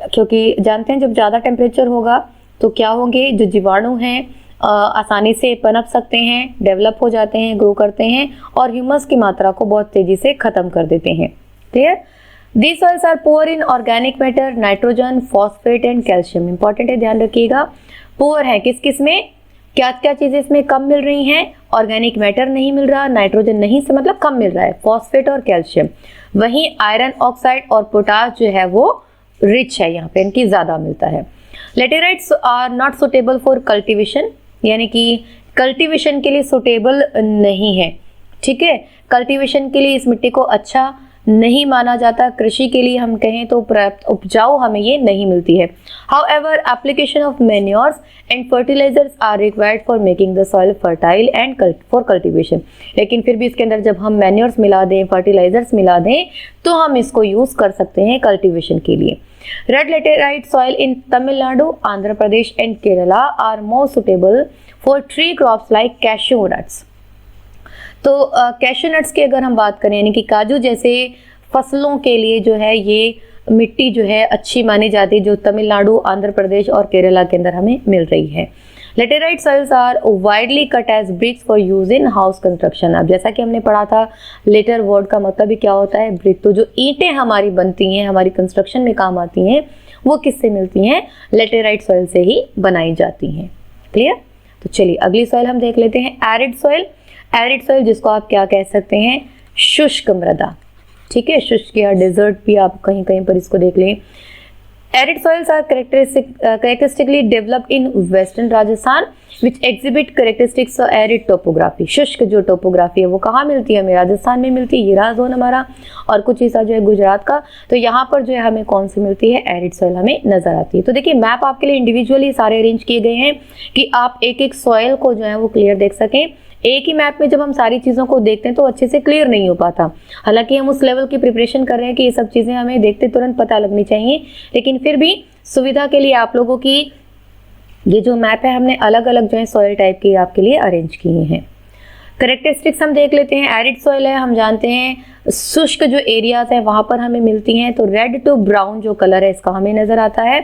क्योंकि जानते हैं जब ज़्यादा टेम्परेचर होगा तो क्या होंगे, जो जीवाणु हैं आसानी से पनप सकते हैं, डेवलप हो जाते हैं, ग्रो करते हैं, और ह्यूमस की मात्रा को बहुत तेजी से खत्म कर देते हैं। Clear? These soils are poor in organic matter, nitrogen, phosphate and calcium. Important है, ध्यान रखिएगा, पुअर है किस किस में, क्या क्या चीजें इसमें कम मिल रही हैं, ऑर्गेनिक मैटर नहीं मिल रहा, नाइट्रोजन नहीं से मतलब कम मिल रहा है, फॉस्फेट और कैल्शियम। वहीं आयरन ऑक्साइड और पोटाश जो है वो रिच है, यहाँ पे इनकी ज्यादा मिलता है। Laterites are not suitable for cultivation, यानी कि कल्टीवेशन के लिए सुटेबल नहीं है। ठीक है, कल्टीवेशन के लिए इस मिट्टी को अच्छा नहीं माना जाता, कृषि के लिए हम कहें तो पर्याप्त उपजाऊ हमें ये नहीं मिलती है। However, application of manures and fertilizers are required for making the soil fertile and for cultivation। लेकिन फिर भी इसके अंदर जब हम मैन्योर्स मिला दें, फर्टिलाइजर्स मिला दें, तो हम इसको यूज कर सकते हैं कल्टीवेशन के लिए। Red laterite soil in Tamil Nadu, Andhra Pradesh and Kerala are more suitable for tree crops like cashew nuts. तो कैश्यू नट्स की अगर हम बात करें, यानी कि काजू जैसे फसलों के लिए जो है ये मिट्टी जो है अच्छी मानी जाती है, जो तमिलनाडु, आंध्र प्रदेश और केरला के अंदर हमें मिल रही है। Laterite soils are widely cut as bricks for use in house construction. अब जैसा कि हमने पढ़ा था, लेटर वर्ड का मतलब भी क्या होता है, ब्रिक। तो जो ईंटें हमारी बनती हैं, हमारी कंस्ट्रक्शन में काम आती हैं, वो किससे मिलती हैं, लेटेराइट सॉइल से ही बनाई जाती हैं। क्लियर? तो चलिए अगली सॉइल हम देख लेते हैं, एरिड सॉइल। एरिड सॉइल जिसको आप क्या कह सकते हैं, शुष्क मृदा। ठीक है, शुष्क या डेजर्ट भी आप कहीं कहीं पर इसको देख लें। Arid soils are characteristically developed in western Rajasthan which exhibit characteristics of arid topography. शुष्क जो टोपोग्राफी है वो कहाँ मिलती है, हमें राजस्थान में मिलती है, ये रहा जोन हमारा, और कुछ हिस्सा जो है गुजरात का। तो यहाँ पर जो है हमें कौन सी मिलती है, एरिड सॉइल हमें नजर आती है। तो देखिए मैप आपके लिए इंडिविजुअली सारे अरेंज किए गए हैं कि आप एक एक सॉइल को जो है वो क्लियर देख सकें। एक ही मैप में जब हम सारी चीज़ों को देखते हैं तो अच्छे से क्लियर नहीं हो पाता। हालांकि हम उस लेवल की प्रिपरेशन कर रहे हैं कि ये सब चीज़ें हमें देखते तुरंत पता लगनी चाहिए, लेकिन फिर भी सुविधा के लिए आप लोगों की ये जो मैप है हमने अलग अलग जो है सॉइल टाइप के आपके लिए अरेंज किए हैं। करेक्टरिस्टिक्स हम देख लेते हैं। एरिड सॉइल है, हम जानते हैं शुष्क जो एरियाज है वहाँ पर हमें मिलती हैं, तो रेड टू ब्राउन जो कलर है इसका हमें नज़र आता है।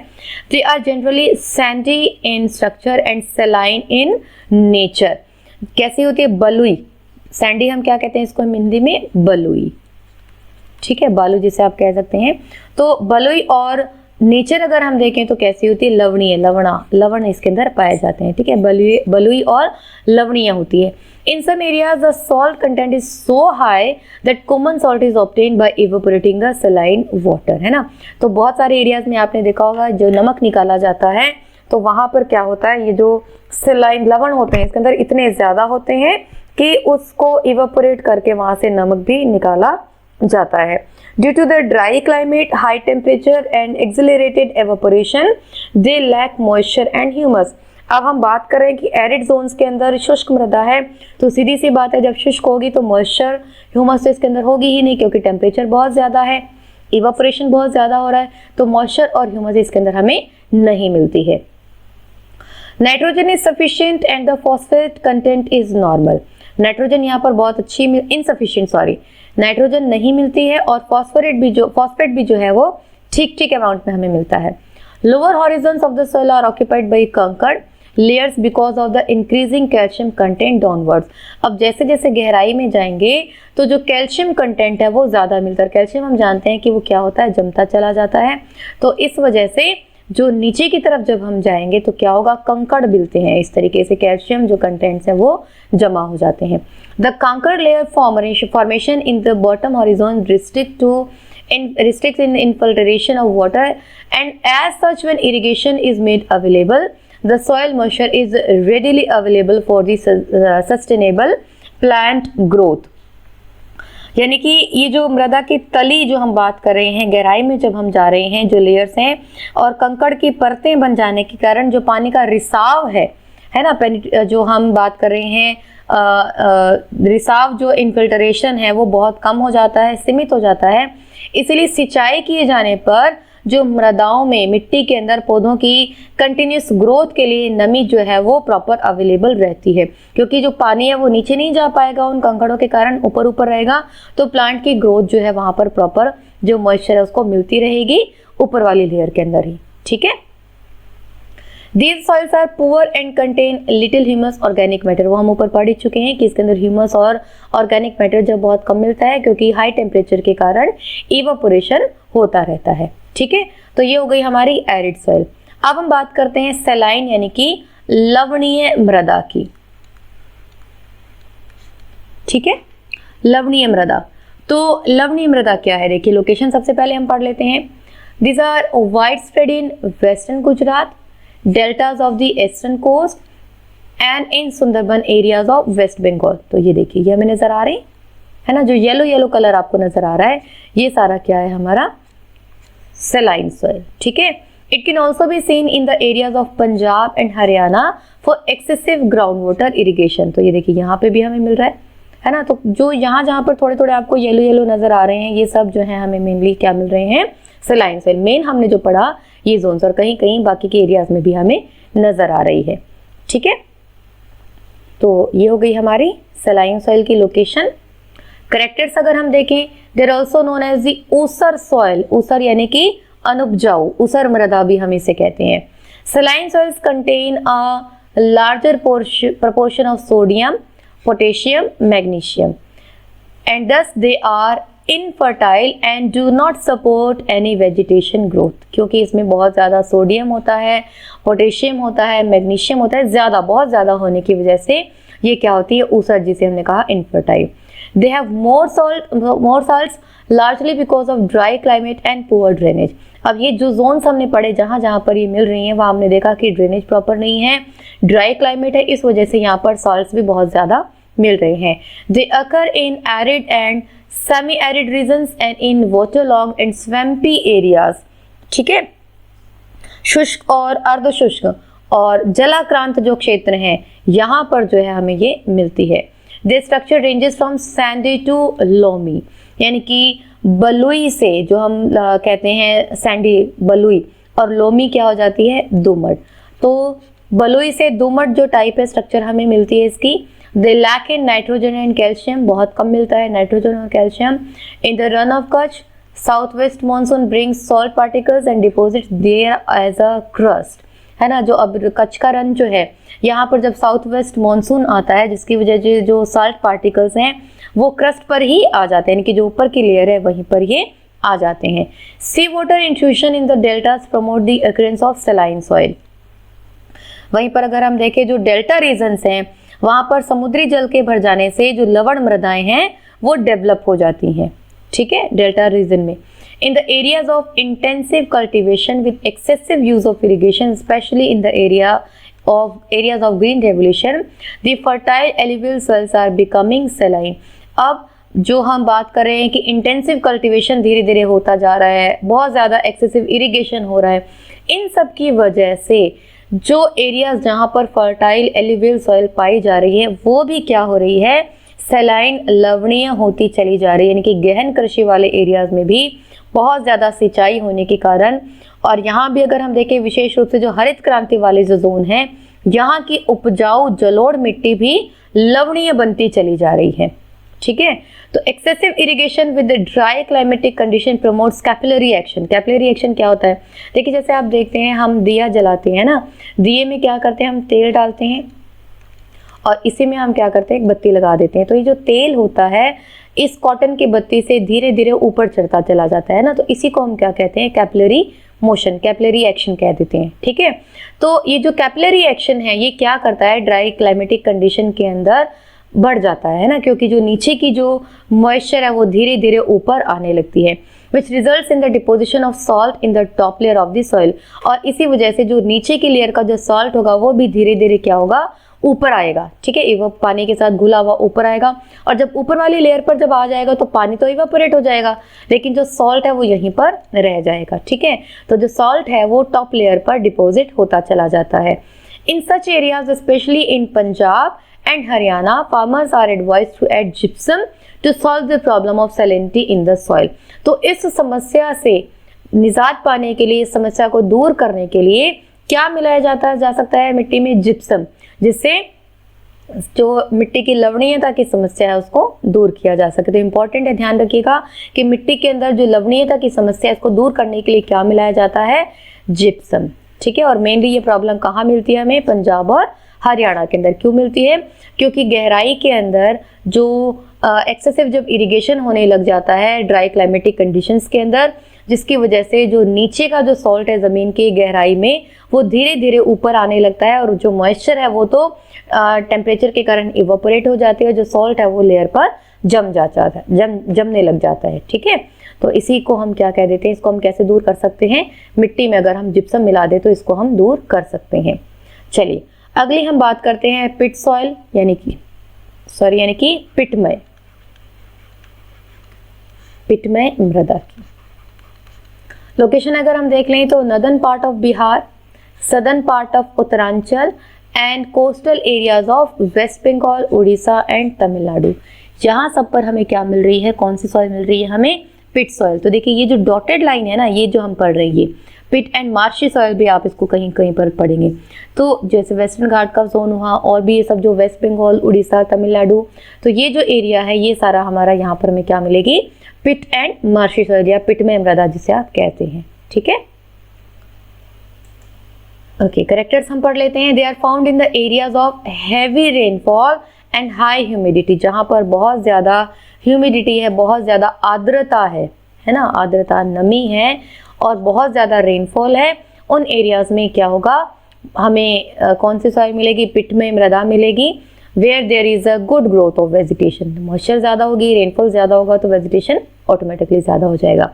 They are generally sandy in structure and saline in nature. कैसी होती है, बलुई। सैंडी हम क्या कहते हैं इसको, हम हिंदी में बलुई। ठीक है, बालू जिसे आप कह सकते हैं। तो बलुई और नेचर अगर हम देखें तो कैसी होती है, लवणीय, लवण इसके अंदर पाए जाते हैं। ठीक है, बलुई और लवणीय होती है। In some areas the salt content is so high that common salt is obtained by evaporating the saline water, है ना। तो बहुत सारे एरियाज में आपने देखा होगा जो नमक निकाला जाता है तो वहां पर क्या होता है, ये जो सलाइन लवण होते हैं इसके अंदर इतने ज्यादा होते हैं कि उसको इवेपोरेट करके वहां से नमक भी निकाला जाता है। Due to the dry climate, high temperature and accelerated evaporation, they lack moisture and humus. अब हम बात कर रहे हैं कि एरिड जोन्स के अंदर शुष्क मृदा है, तो सीधी सी बात है जब शुष्क होगी तो मॉइस्चर, ह्यूमस तो इसके अंदर होगी ही नहीं, क्योंकि टेम्परेचर बहुत ज्यादा है, इवेपोरेशन बहुत ज्यादा हो रहा है, तो मॉइस्चर और ह्यूमस इसके अंदर हमें नहीं मिलती है। Nitrogen is sufficient and the phosphate content is normal. Nitrogen यहाँ पर बहुत अच्छी इनसफिशिएंट नाइट्रोजन नहीं मिलती है, और फॉस्फेट भी जो है वो ठीक ठीक अमाउंट में हमें मिलता है। Lower horizons of the soil are occupied by kankar layers because of the increasing calcium content downwards. अब जैसे जैसे गहराई में जाएंगे तो जो कैल्शियम कंटेंट है वो ज्यादा मिलता है। कैल्शियम हम जानते हैं कि वो क्या होता है, जमता चला जाता है, तो इस वजह से जो नीचे की तरफ जब हम जाएंगे तो क्या होगा, कंकड़ मिलते हैं, इस तरीके से कैल्शियम जो कंटेंट्स हैं वो जमा हो जाते हैं। द कंकड़ layer formation in the bottom horizon restricts in infiltration of water, and as such when irrigation is made available, the soil moisture is readily available for the sustainable plant growth। यानी कि ये जो मृदा की तली जो हम बात कर रहे हैं, गहराई में जब हम जा रहे हैं, जो लेयर्स हैं और कंकड़ की परतें बन जाने के कारण जो पानी का रिसाव है ना, जो हम बात कर रहे हैं रिसाव, जो इनफिल्ट्रेशन है वो बहुत कम हो जाता है, सीमित हो जाता है। इसलिए सिंचाई किए जाने पर जो मृदाओं में, मिट्टी के अंदर पौधों की कंटिन्यूस ग्रोथ के लिए नमी जो है वो प्रॉपर अवेलेबल रहती है, क्योंकि जो पानी है वो नीचे नहीं जा पाएगा उन कंकड़ों के कारण, ऊपर ऊपर रहेगा, तो प्लांट की ग्रोथ जो है वहां पर प्रॉपर जो मॉइस्चर है उसको मिलती रहेगी ऊपर वाली लेयर के अंदर ही। ठीक है, These soils are poor and contain little humus organic matter। वो हम ऊपर पढ़ ही चुके हैं कि इसके अंदर ह्यूमस और ऑर्गेनिक मैटर जब बहुत कम मिलता है, क्योंकि हाई टेम्परेचर के कारण इवापोरेशन होता रहता है। ठीक है, तो ये हो गई हमारी एरिड सॉइल। अब हम बात करते हैं सैलाइन यानी कि लवणीय मृदा की। ठीक है, लवणीय मृदा, तो लवणीय मृदा क्या है, देखिए लोकेशन सबसे पहले हम पढ़ लेते हैं। These are widespread in western Gujarat, deltas of the eastern coast and in Sundarban areas of West Bengal। तो ये देखिए, ये हमें नजर आ रही है ना, जो येलो येलो कलर आपको नजर आ रहा है, ये सारा क्या है, हमारा सैलाइन सॉइल। ठीक है, it can also be seen in the areas of Punjab and Haryana for excessive ground water irrigation. तो ये देखिए यहाँ पे भी हमें मिल रहा है ना, तो जो यहाँ जहाँ पर थोड़े थोड़े आपको येलो येलो नजर आ रहे हैं, ये सब जो है हमें मेनली क्या मिल रहे हैं, सैलाइन सॉइल। मेन हमने जो पढ़ा ये जोन्स, और कहीं कहीं बाकी के एरियाज में भी हमें नजर आ रही है। ठीक है, तो ये हो गई हमारी सैलाइन सॉइल की लोकेशन। करेक्टर्स अगर हम देखें, they're also known as the usar soil. ऊसर यानी कि अनुपजाऊ, ऊसर मृदा भी हम इसे कहते हैं। Saline soils contain a larger proportion of sodium, potassium, magnesium, and thus they are infertile and do not support any vegetation growth. क्योंकि इसमें बहुत ज़्यादा सोडियम होता है, पोटेशियम होता है, मैग्नीशियम होता है, ज़्यादा, बहुत ज़्यादा होने की वजह से ये क्या होती है, ऊसर, जिसे हमने कहा infertile. They have more salts largely because of dry climate and poor drainage. अब ये जो जोन्स हमने पढ़े, जहाँ जहाँ पर ये मिल रही हैं, वहाँ हमने देखा कि ड्रेनेज प्रॉपर नहीं है, ड्राई क्लाइमेट है, इस वजह से यहाँ पर सॉल्ट्स भी बहुत ज़्यादा मिल रहे हैं। They occur in arid and semi-arid regions and in waterlogged and swampy areas। ठीक है, शुष्क और अर्धशुष्क और जलाक्रांत जो क्षेत्र हैं, यहाँ पर जो है हमें ये मिलती है। They structure ranges from sandy to loamy, यानी कि बलुई से, जो हम कहते हैं सैंडी बलुई, और लोमी क्या हो जाती है, दोमट। तो बलुई से दोमट जो टाइप है स्ट्रक्चर हमें मिलती है इसकी। They lack in nitrogen and calcium, बहुत कम मिलता है नाइट्रोजन और calcium. In the Rann of Kutch, south west monsoon brings salt particles and deposits there as a crust, है ना। जो अब कच्छ का रन जो है, यहाँ पर जब साउथ वेस्ट मानसून आता है, जिसकी वजह से जो सॉल्ट पार्टिकल्स हैं वो क्रस्ट पर ही आ जाते हैं, यानी कि जो ऊपर की लेयर है वहीं पर ये आ जाते हैं। Sea water intrusion in the deltas promote the occurrence of saline soil. वहीं पर अगर हम देखें, जो डेल्टा रीजन्स हैं वहां पर समुद्री जल के भर जाने से जो लवण मृदाएं हैं वो डेवलप हो जाती हैं। ठीक है, डेल्टा रीजन में। In the areas of intensive cultivation with excessive use of irrigation, especially in the areas of green revolution, the fertile alluvial soils are becoming saline. अब जो हम बात कर रहे हैं कि इंटेंसिव कल्टीवेशन धीरे धीरे होता जा रहा है, बहुत ज़्यादा एक्सेसिव इरिगेशन हो रहा है, इन सब की वजह से जो एरियाज जहाँ पर फर्टाइल एलुवियल सॉइल पाई जा रही है वो भी क्या हो रही है, सैलाइन, लवणीय होती चली जा रही है। यानी कि गहन कृषि वाले एरियाज में भी बहुत ज़्यादा सिंचाई होने के कारण, और यहाँ भी अगर हम देखें विशेष रूप से जो हरित क्रांति वाले जो जोन हैं, यहाँ की उपजाऊ जलोढ़ मिट्टी भी लवणीय बनती चली जा रही है। ठीक है, तो excessive irrigation with dry climatic condition promotes capillary action. Capillary action क्या होता है, देखिए जैसे आप देखते हैं हम दिया जलाते हैं ना, दिए में क्या करते हैं, हम तेल डालते हैं और इसी में हम क्या करते हैं, एक बत्ती लगा देते हैं। तो ये जो तेल होता है इस कॉटन की बत्ती से धीरे धीरे ऊपर चढ़ता चला जाता है ना, तो इसी को हम क्या कहते हैं, कैपिलरी मोशन, कैपिलरी एक्शन कह देते हैं, ठीक है। तो ये जो कैपिलरी एक्शन है ये क्या करता है, ड्राई क्लाइमेटिक कंडीशन के अंदर बढ़ जाता है ना, क्योंकि जो नीचे की जो मॉइस्चर है वो धीरे धीरे ऊपर आने लगती है, which results in the deposition of salt in the top layer of the soil। और इसी वजह से जो नीचे की लेयर का जो सॉल्ट होगा वो भी धीरे धीरे क्या होगा, ऊपर आएगा, ठीक है। वो पानी के साथ घुला हुआ ऊपर आएगा, और जब ऊपर वाली लेयर पर जब आ जाएगा तो पानी तो इवेपोरेट हो जाएगा, लेकिन जो सॉल्ट है वो यहीं पर रह जाएगा, ठीक है। तो जो सॉल्ट है वो टॉप लेयर पर डिपॉजिट होता चला जाता है। In such areas specially in Punjab and Haryana farmers are advised to add gypsum to solve the problem of salinity in the soil. तो इस समस्या से निजात पाने के लिए, इस समस्या को दूर करने के लिए क्या मिलाया जा सकता है मिट्टी में, जिप्सम, जिससे जो मिट्टी की लवणीयता की समस्या है उसको दूर किया जा सके। तो इंपॉर्टेंट है, ध्यान रखिएगा कि मिट्टी के अंदर जो लवणीयता की समस्या है इसको दूर करने के लिए क्या मिलाया जाता है, जिप्सम, ठीक है। और मेनली ये प्रॉब्लम कहाँ मिलती है हमें, पंजाब और हरियाणा के अंदर। क्यों मिलती है, क्योंकि गहराई के अंदर जो एक्सेसिव जब इरिगेशन होने लग जाता है ड्राई क्लाइमेटिक कंडीशंस के अंदर, जिसकी वजह से जो नीचे का जो सॉल्ट है ज़मीन की गहराई में वो धीरे धीरे ऊपर आने लगता है, और जो मॉइस्चर है वो तो टेम्परेचर के कारण इवेपोरेट हो जाती है, जो सॉल्ट है वो लेयर पर जमने लग जाता है, ठीक है। तो इसी को हम क्या कह देते हैं, इसको हम कैसे दूर कर सकते हैं, मिट्टी में अगर हम जिप्सम मिला दे तो इसको हम दूर कर सकते हैं। चलिए अगली हम बात करते हैं पिट सॉइल यानी कि पिटमय मृदा की। लोकेशन अगर हम देख लें तो northern part of Bihar, southern part of Uttaranchal and coastal areas of West Bengal, Orissa and Tamil Nadu. यहाँ सब पर हमें क्या मिल रही है, कौन सी सॉइल मिल रही है हमें, पिट सॉइल। तो देखिए ये जो डॉटेड लाइन है ना, ये जो हम पढ़ रही है पिट एंड मार्शी सॉइल, भी आप इसको कहीं कहीं पर पढ़ेंगे। तो जैसे वेस्टर्न घाट का जोन हुआ और भी ये सब जो वेस्ट बंगाल, उड़ीसा, तमिलनाडु, तो ये जो एरिया है ये सारा हमारा यहाँ पर हमें क्या मिलेगी, पिट एंड मार्शी सॉइल या पिटमय मृदा जिसे आप कहते हैं, ठीक है। ओके, करेक्टर्स हम पढ़ लेते हैं। They are found in the areas of heavy rainfall and high humidity, जहाँ पर बहुत ज़्यादा ह्यूमिडिटी है, बहुत ज़्यादा आर्द्रता है ना, आर्द्रता नमी है और बहुत ज़्यादा रेनफॉल है, उन एरियाज में क्या होगा, हमें कौन सी सॉइल मिलेगी, पिटमय मृदा मिलेगी। Where there is a good growth of vegetation, moisture ज़्यादा होगी, रेनफॉल ज़्यादा होगा तो वेजिटेशन ऑटोमेटिकली ज़्यादा हो जाएगा।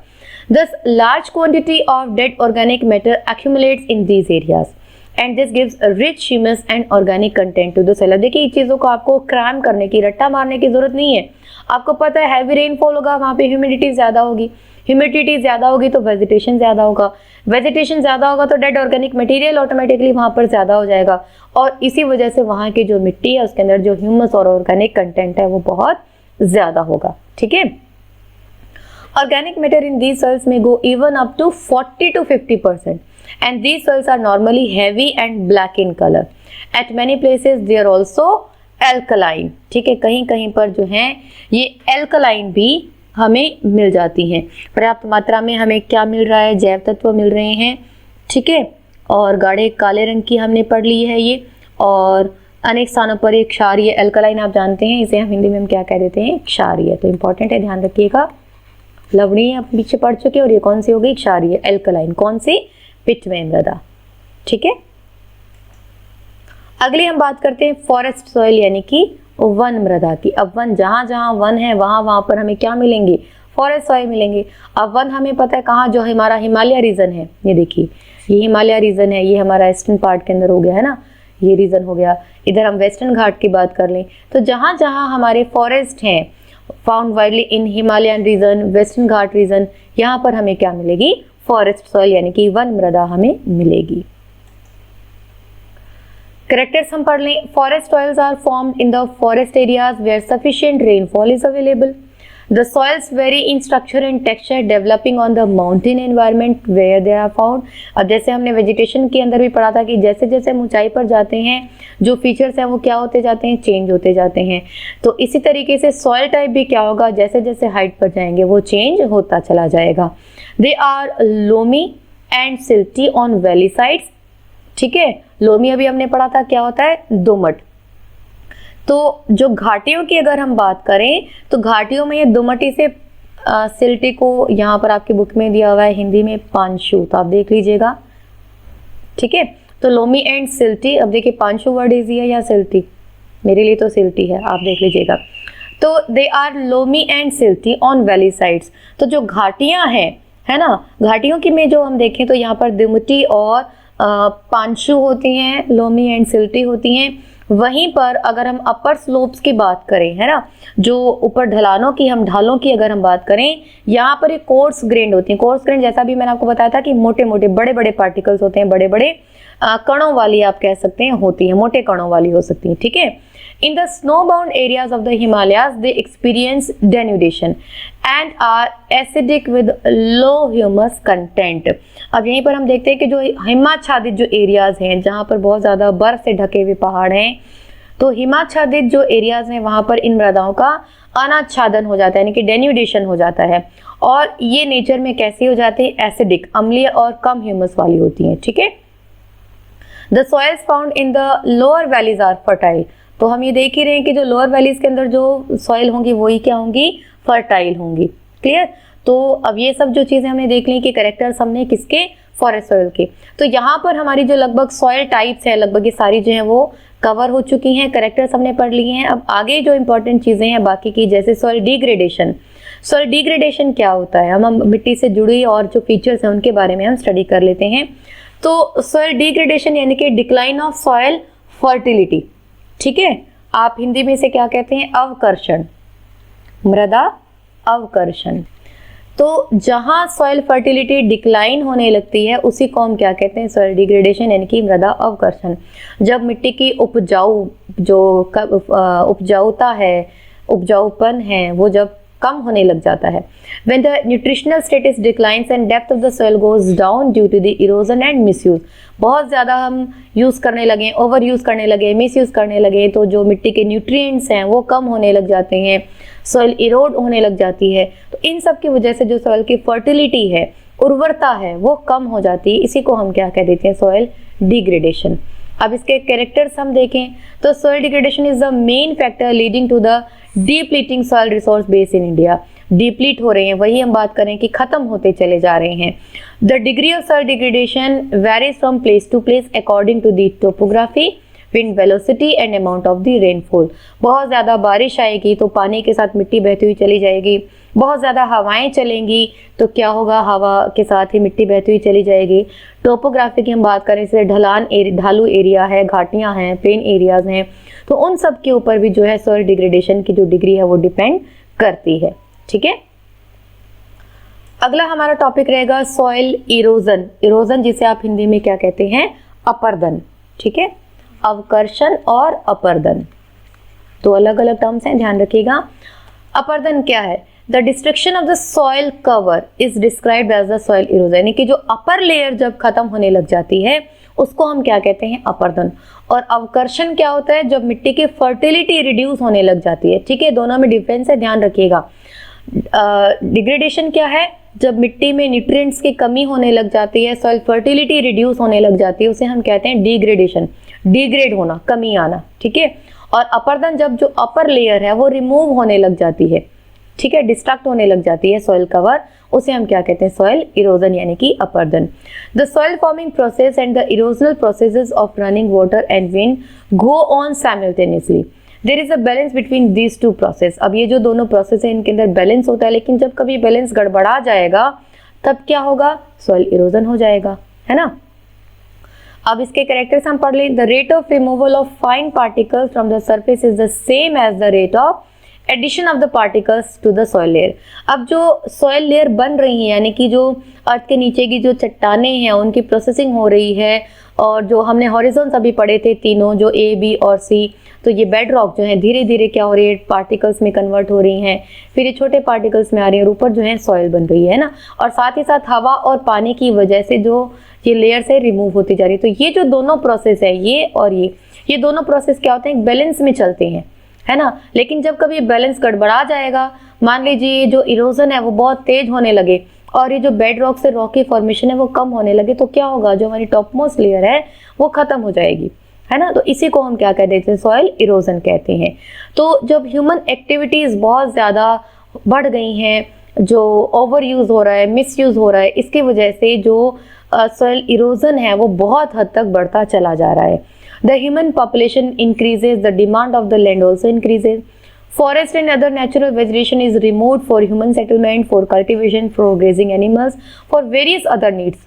Thus, large quantity of dead organic matter accumulates in these areas and this gives a rich humus and organic content to the soil। देखिए इन चीज़ों को आपको क्रैम करने की, रट्टा मारने की जरूरत नहीं है। आपको पता है हैवी रेनफॉल होगा, वहाँ पे ह्यूमिडिटी ज़्यादा होगी, ह्यूमिडिटी ज़्यादा होगी तो वेजिटेशन ज़्यादा होगा, वेजिटेशन ज़्यादा होगा तो डेड ऑर्गेनिक मटेरियल ऑटोमेटिकली वहाँ पर ज़्यादा हो जाएगा, और इसी वजह से वहाँ की जो मिट्टी है उसके अंदर जो ह्यूमस और ऑर्गेनिक कंटेंट है वो बहुत ज़्यादा होगा, ठीक है। Organic matter in these soils may go even up to 40 to 50%, and these soils are normally heavy and black in color. At many places they are also alkaline, ठीक है। कहीं कहीं पर जो है ये alkaline भी हमें मिल जाती हैं। पर्याप्त मात्रा में हमें क्या मिल रहा है, जैव तत्व मिल रहे हैं, ठीक है। और गाढ़े काले रंग की हमने पढ़ ली है ये, और अनेक स्थानों पर एक क्षारीय, अल्कलाइन आप जानते हैं, इसे हम हिंदी में हम क्या कह देते हैं, क्षारीय। तो इंपॉर्टेंट है, ध्यान रखिएगा। लवणीय आप पीछे पढ़ चुके और ये कौन सी हो गई, क्षारीय, एल्कलाइन, कौन सी, पिटमय मृदा, ठीक है। अगली हम बात करते हैं फॉरेस्ट सॉइल यानी कि वन मृदा की। अब वन, जहां जहां वन है वहां पर हमें क्या मिलेंगे, फॉरेस्ट सॉइल मिलेंगे। अब वन हमें पता है कहाँ, जो हमारा हिमालय रीजन है, ये देखिए ये हिमालय रीजन है, ये हमारा ईस्टर्न पार्ट के अंदर हो गया है ना, ये रीजन हो गया। इधर हम वेस्टर्न घाट की बात कर लें तो जहां जहां हमारे फॉरेस्ट हैं, फाउंड वाइडली इन हिमालयन रीजन, वेस्टर्न घाट रीजन, यहाँ पर हमें क्या मिलेगी, फॉरेस्ट सॉइल यानी कि वन मृदा हमें मिलेगी। करेक्टर्स हम पढ़ लें। Forest soils are formed in the forest areas where sufficient rainfall is available. The soils vary in structure and texture developing on the mountain environment where they are found। अब जैसे हमने vegetation के अंदर भी पढ़ा था कि जैसे जैसे हम ऊंचाई पर जाते हैं जो फीचर्स हैं वो क्या होते जाते हैं, चेंज होते जाते हैं। तो इसी तरीके से सॉइल टाइप भी क्या होगा, जैसे जैसे हाइट पर जाएंगे वो चेंज होता चला जाएगा। They are loamy and silty on valley sides, ठीक है। लोमी अभी हमने पढ़ा था, क्या होता है, दोमट। तो जो घाटियों की अगर हम बात करें तो घाटियों में ये दोमटी से सिल्टी को यहाँ पर आपकी बुक में दिया हुआ है हिंदी में पांशु, तो आप देख लीजिएगा, ठीक है। तो लोमी एंड सिल्टी, अब देखिए पांशु वर्ड इजी है या सिल्टी, मेरे लिए तो सिल्टी है, आप देख लीजिएगा। तो they are loamy and silty on valley sides, तो जो घाटियां हैं, है ना, घाटियों की में जो हम देखें तो यहाँ पर दिमुटी और पांशु होती हैं, लोमी एंड सिल्टी होती हैं। वहीं पर अगर हम अपर स्लोप्स की बात करें, है ना, जो ऊपर ढलानों की, हम ढालों की अगर हम बात करें, यहाँ पर ये कोर्स ग्रेन्ड होती हैं। कोर्स ग्रेन्ड जैसा भी मैंने आपको बताया था कि मोटे मोटे बड़े बड़े पार्टिकल्स होते हैं, बड़े बड़े कणों वाली आप कह सकते हैं होती हैं, मोटे कणों वाली हो सकती हैं, ठीक है। In the snow-bound areas of the Himalayas, they experience denudation and are acidic with low humus content. अब यहीं पर हम देखते हैं कि जो हिमाच्छादित जो एरियाज हैं, जहाँ पर बहुत ज़्यादा बर्फ से ढके हुए पहाड़ हैं, तो हिमाच्छादित जो एरियाज हैं वहाँ पर इन मृदाओं का अनाच्छादन हो जाता है, यानी कि डेन्यूडेशन हो जाता है। और ये नेचर में कैसी हो जाती है? एसिडिक, अम्लीय और कम ह्यूमस वाली होती हैं, ठीक है। The soils found in the lower valleys are fertile, तो हम ये देख ही रहे हैं कि जो लोअर वैलीज के अंदर जो सॉइल होंगी वही क्या होंगी? फर्टाइल होंगी, क्लियर। तो अब ये सब जो चीजें हमने देख ली कि कैरेक्टर्स हमने किसके? फॉरेस्ट सॉइल के। तो यहाँ पर हमारी जो लगभग सॉइल टाइप्स है, लगभग ये सारी जो है वो कवर हो चुकी हैं, कैरेक्टर्स हमने पढ़ लिए हैं। अब आगे जो इंपॉर्टेंट चीजें हैं बाकी की, जैसे सॉइल डिग्रेडेशन। सॉइल डिग्रेडेशन क्या होता है? हम मिट्टी से जुड़ी और जो फीचर्स हैं उनके बारे में हम स्टडी कर लेते हैं। तो सॉइल डिग्रेडेशन यानी कि डिक्लाइन ऑफ सॉइल फर्टिलिटी, ठीक है। आप हिंदी में से क्या कहते हैं? अवकर्षण, मृदा अवकर्षण। तो जहां सॉइल फर्टिलिटी डिक्लाइन होने लगती है उसी को हम क्या कहते हैं? सॉइल डिग्रेडेशन यानी कि मृदा अवकर्षण। जब मिट्टी की उपजाऊता है, उपजाऊपन है, वो जब कम होने लग जाता है। When the nutritional status declines and depth of the soil goes down due to the erosion and misuse, बहुत ज़्यादा हम यूज़ करने लगे, ओवर यूज़ करने लगे, मिस यूज़ करने लगे, तो जो मिट्टी के न्यूट्रिएंट्स हैं वो कम होने लग जाते हैं, सॉइल इरोड होने लग जाती है। तो इन सब की वजह से जो सॉइल की फर्टिलिटी है, उर्वरता है, वो कम हो जाती है। इसी को हम क्या कह देते हैं? Soil degradation. अब इसके कैरेक्टर्स हम देखें तो soil degradation is the main factor leading to the depleting soil resource base in India. Deplete हो रहे हैं, वही हम बात करें कि खत्म होते चले जा रहे हैं। The degree of soil degradation varies from place to place according to the topography, wind velocity and amount of the rainfall. बहुत ज़्यादा बारिश आएगी तो पानी के साथ मिट्टी बहती हुई चली जाएगी, बहुत ज़्यादा हवाएं चलेंगी तो क्या होगा? हवा के साथ ही मिट्टी बहती हुई चली जाएगी। टोपोग्राफी की हम बात करें, जैसे ढालू एरिया है, घाटियां हैं, प्लेन एरियाज हैं, तो उन सब के ऊपर भी जो है सॉइल डिग्रेडेशन की जो डिग्री है वो डिपेंड करती है, ठीक है। अगला हमारा टॉपिक रहेगा सॉइल इरोजन। इरोजन जिसे आप हिंदी में क्या कहते हैं? अपरदन, ठीक है। अवकर्षण और अपरदन तो अलग अलग टर्म्स हैं, ध्यान रखिएगा। अपरदन क्या है? The destruction of the soil cover is described as the soil erosion, यानी कि जो अपर लेयर जब खत्म होने लग जाती है उसको हम क्या कहते हैं? अपरदन। और अवकर्षण क्या होता है? जब मिट्टी की फर्टिलिटी रिड्यूस होने लग जाती है, ठीक है। दोनों में डिफरेंस है, ध्यान रखिएगा। डिग्रेडेशन क्या है? जब मिट्टी में न्यूट्रिएंट्स की कमी होने लग जाती है, सॉइल फर्टिलिटी रिड्यूस होने लग जाती है, उसे हम कहते हैं डिग्रेडेशन, डिग्रेड होना, कमी आना, ठीक है। और अपरदन जब जो अपर लेयर है वो रिमूव होने लग जाती है, ठीक है, डिस्ट्रक्ट होने लग जाती है सॉइल कवर, उसे हम क्या कहते हैं? सॉइल इरोजन यानी कि अपरदन। The soil forming process and the erosional processes of running water and wind go on simultaneously. There is a balance between these two process. अब ये जो दोनों प्रोसेस है इनके अंदर बैलेंस होता है, लेकिन जब कभी बैलेंस गड़बड़ा जाएगा तब क्या होगा? सॉइल इरोजन हो जाएगा, है ना। अब इसके कैरेक्टर्स हम पढ़ लें। The rate of removal of fine particles from the surface is the same as the rate of addition of the particles to the soil layer. अब जो सॉइल लेयर बन रही है, यानी कि जो अर्थ के नीचे की जो चट्टानें हैं उनकी प्रोसेसिंग हो रही है, और जो हमने हॉरिजॉन्स अभी पढ़े थे तीनों, जो ए, बी और सी, तो ये बेड रॉक जो है धीरे धीरे क्या हो रही है? पार्टिकल्स में कन्वर्ट हो रही हैं, फिर ये छोटे पार्टिकल्स में आ रही है और ऊपर जो है सॉइल बन रही है ना। और साथ ही साथ हवा और पानी की वजह से जो ये लेयर से रिमूव होती जा रही है। तो ये जो दोनों प्रोसेस है, ये और ये दोनों प्रोसेस क्या होते हैं? बैलेंस में चलते हैं, है ना। लेकिन जब कभी बैलेंस गड़बड़ा जाएगा, मान लीजिए जो इरोजन है वो बहुत तेज होने लगे और ये जो बेड रॉक से रॉकी फॉर्मेशन है वो कम होने लगे, तो क्या होगा? जो हमारी टॉप मोस्ट लेयर है वो खत्म हो जाएगी, है ना। तो इसी को हम क्या कह देते हैं? सॉइल इरोजन कहते हैं। तो जब ह्यूमन एक्टिविटीज बहुत ज्यादा बढ़ गई हैं, जो ओवर यूज हो रहा है, मिस यूज हो रहा है, इसकी वजह से जो सॉइल इरोजन है वो बहुत हद तक बढ़ता चला जा रहा है। The human population increases, the demand of the land also increases, forest and other natural vegetation is removed for human settlement, for cultivation, for grazing animals, for various other needs.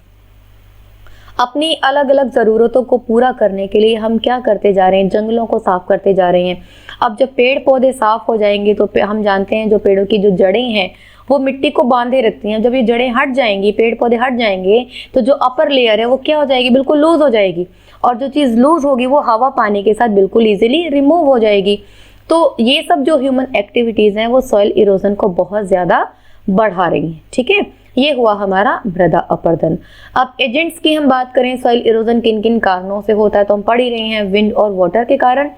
अपनी अलग अलग ज़रूरतों को पूरा करने के लिए हम क्या करते जा रहे हैं, जंगलों को साफ करते जा रहे हैं। अब जब पेड़ पौधे साफ हो जाएंगे तो हम जानते हैं जो पेड़ों की जो जड़ें हैं वो मिट्टी को बांधे रखती हैं। जब ये जड़ें हट जाएंगी, पेड़ पौधे हट जाएंगे, तो जो अपर लेयर है वो क्या हो जाएगी, बिल्कुल लूज हो जाएगी, और जो चीज़ लूज होगी वो हवा पानी के साथ बिल्कुल ईजिली रिमूव हो जाएगी। तो ये सब जो ह्यूमन एक्टिविटीज हैं वो सॉइल इरोजन को बहुत ज्यादा बढ़ा रही हैं। ठीक है, ये हुआ हमारा मृदा अपरदन। अब एजेंट्स की हम बात करें, सॉइल इरोजन किन किन कारणों से होता है, तो हम पढ़ ही रहे हैं, विंड और वाटर के कारण।